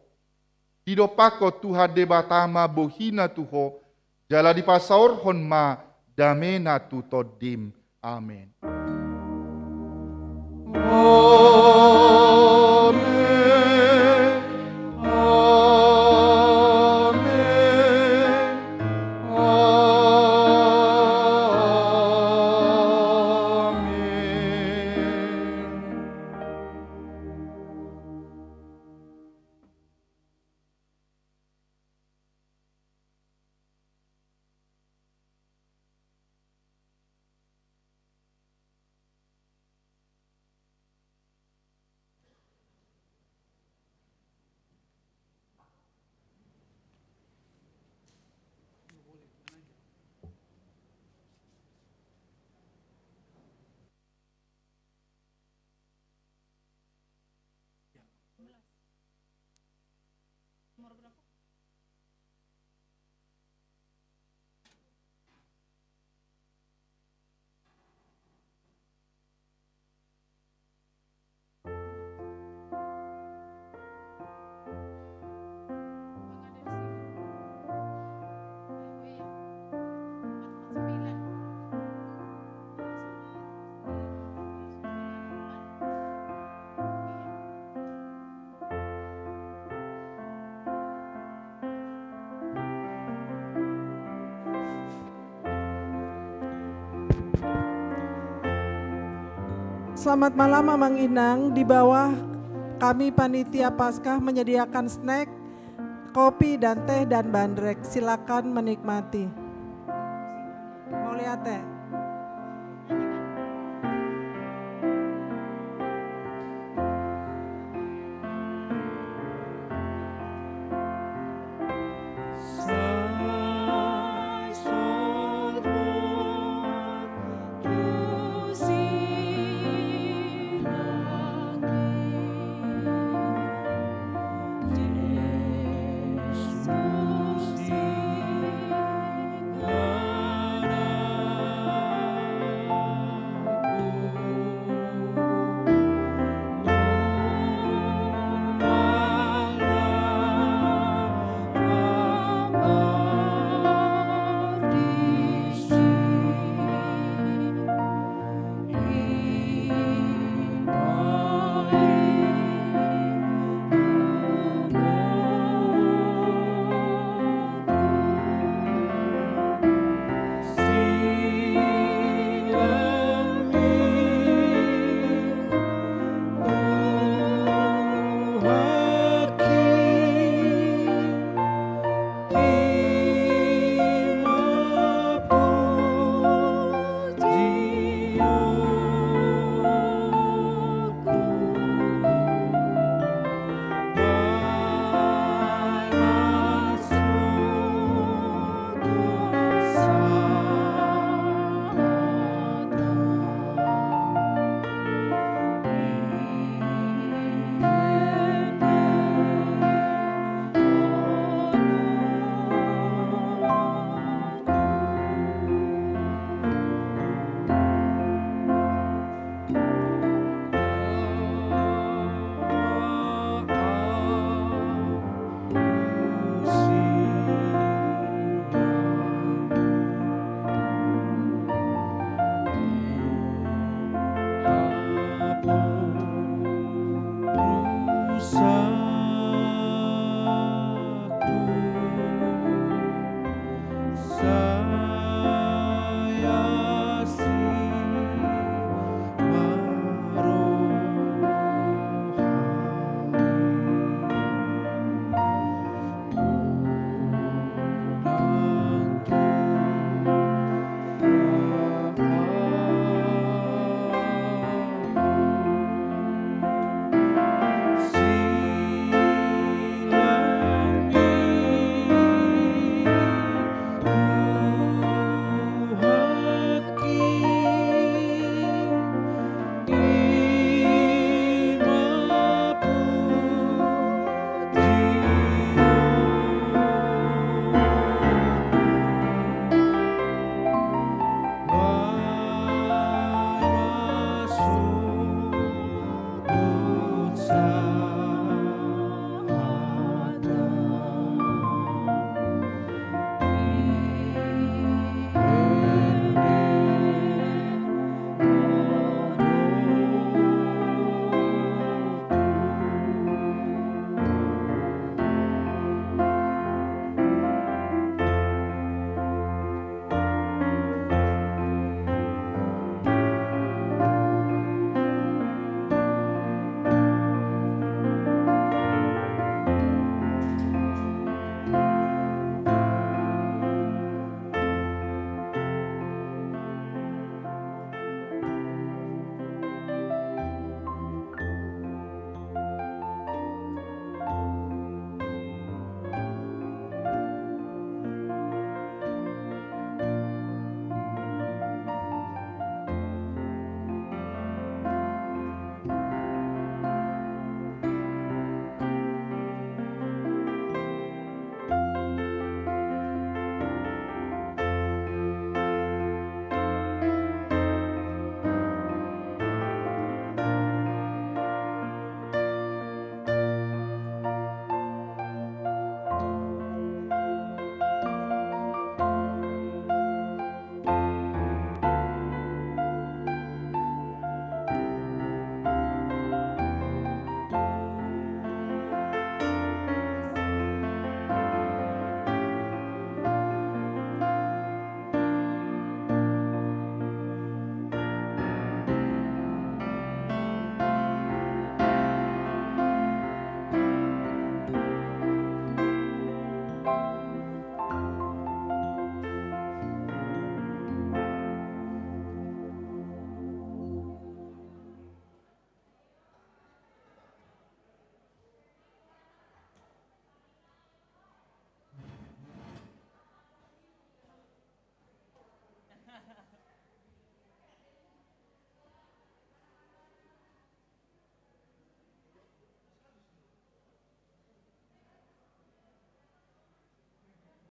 Di dopako Tuhan debata mabohina tuho, jala di pasaur hon ma damena tutodim. Amin. Selamat malam Mamang Inang, di bawah kami panitia Paskah menyediakan snack, kopi dan teh dan bandrek. Silakan menikmati. Mau lihat teh?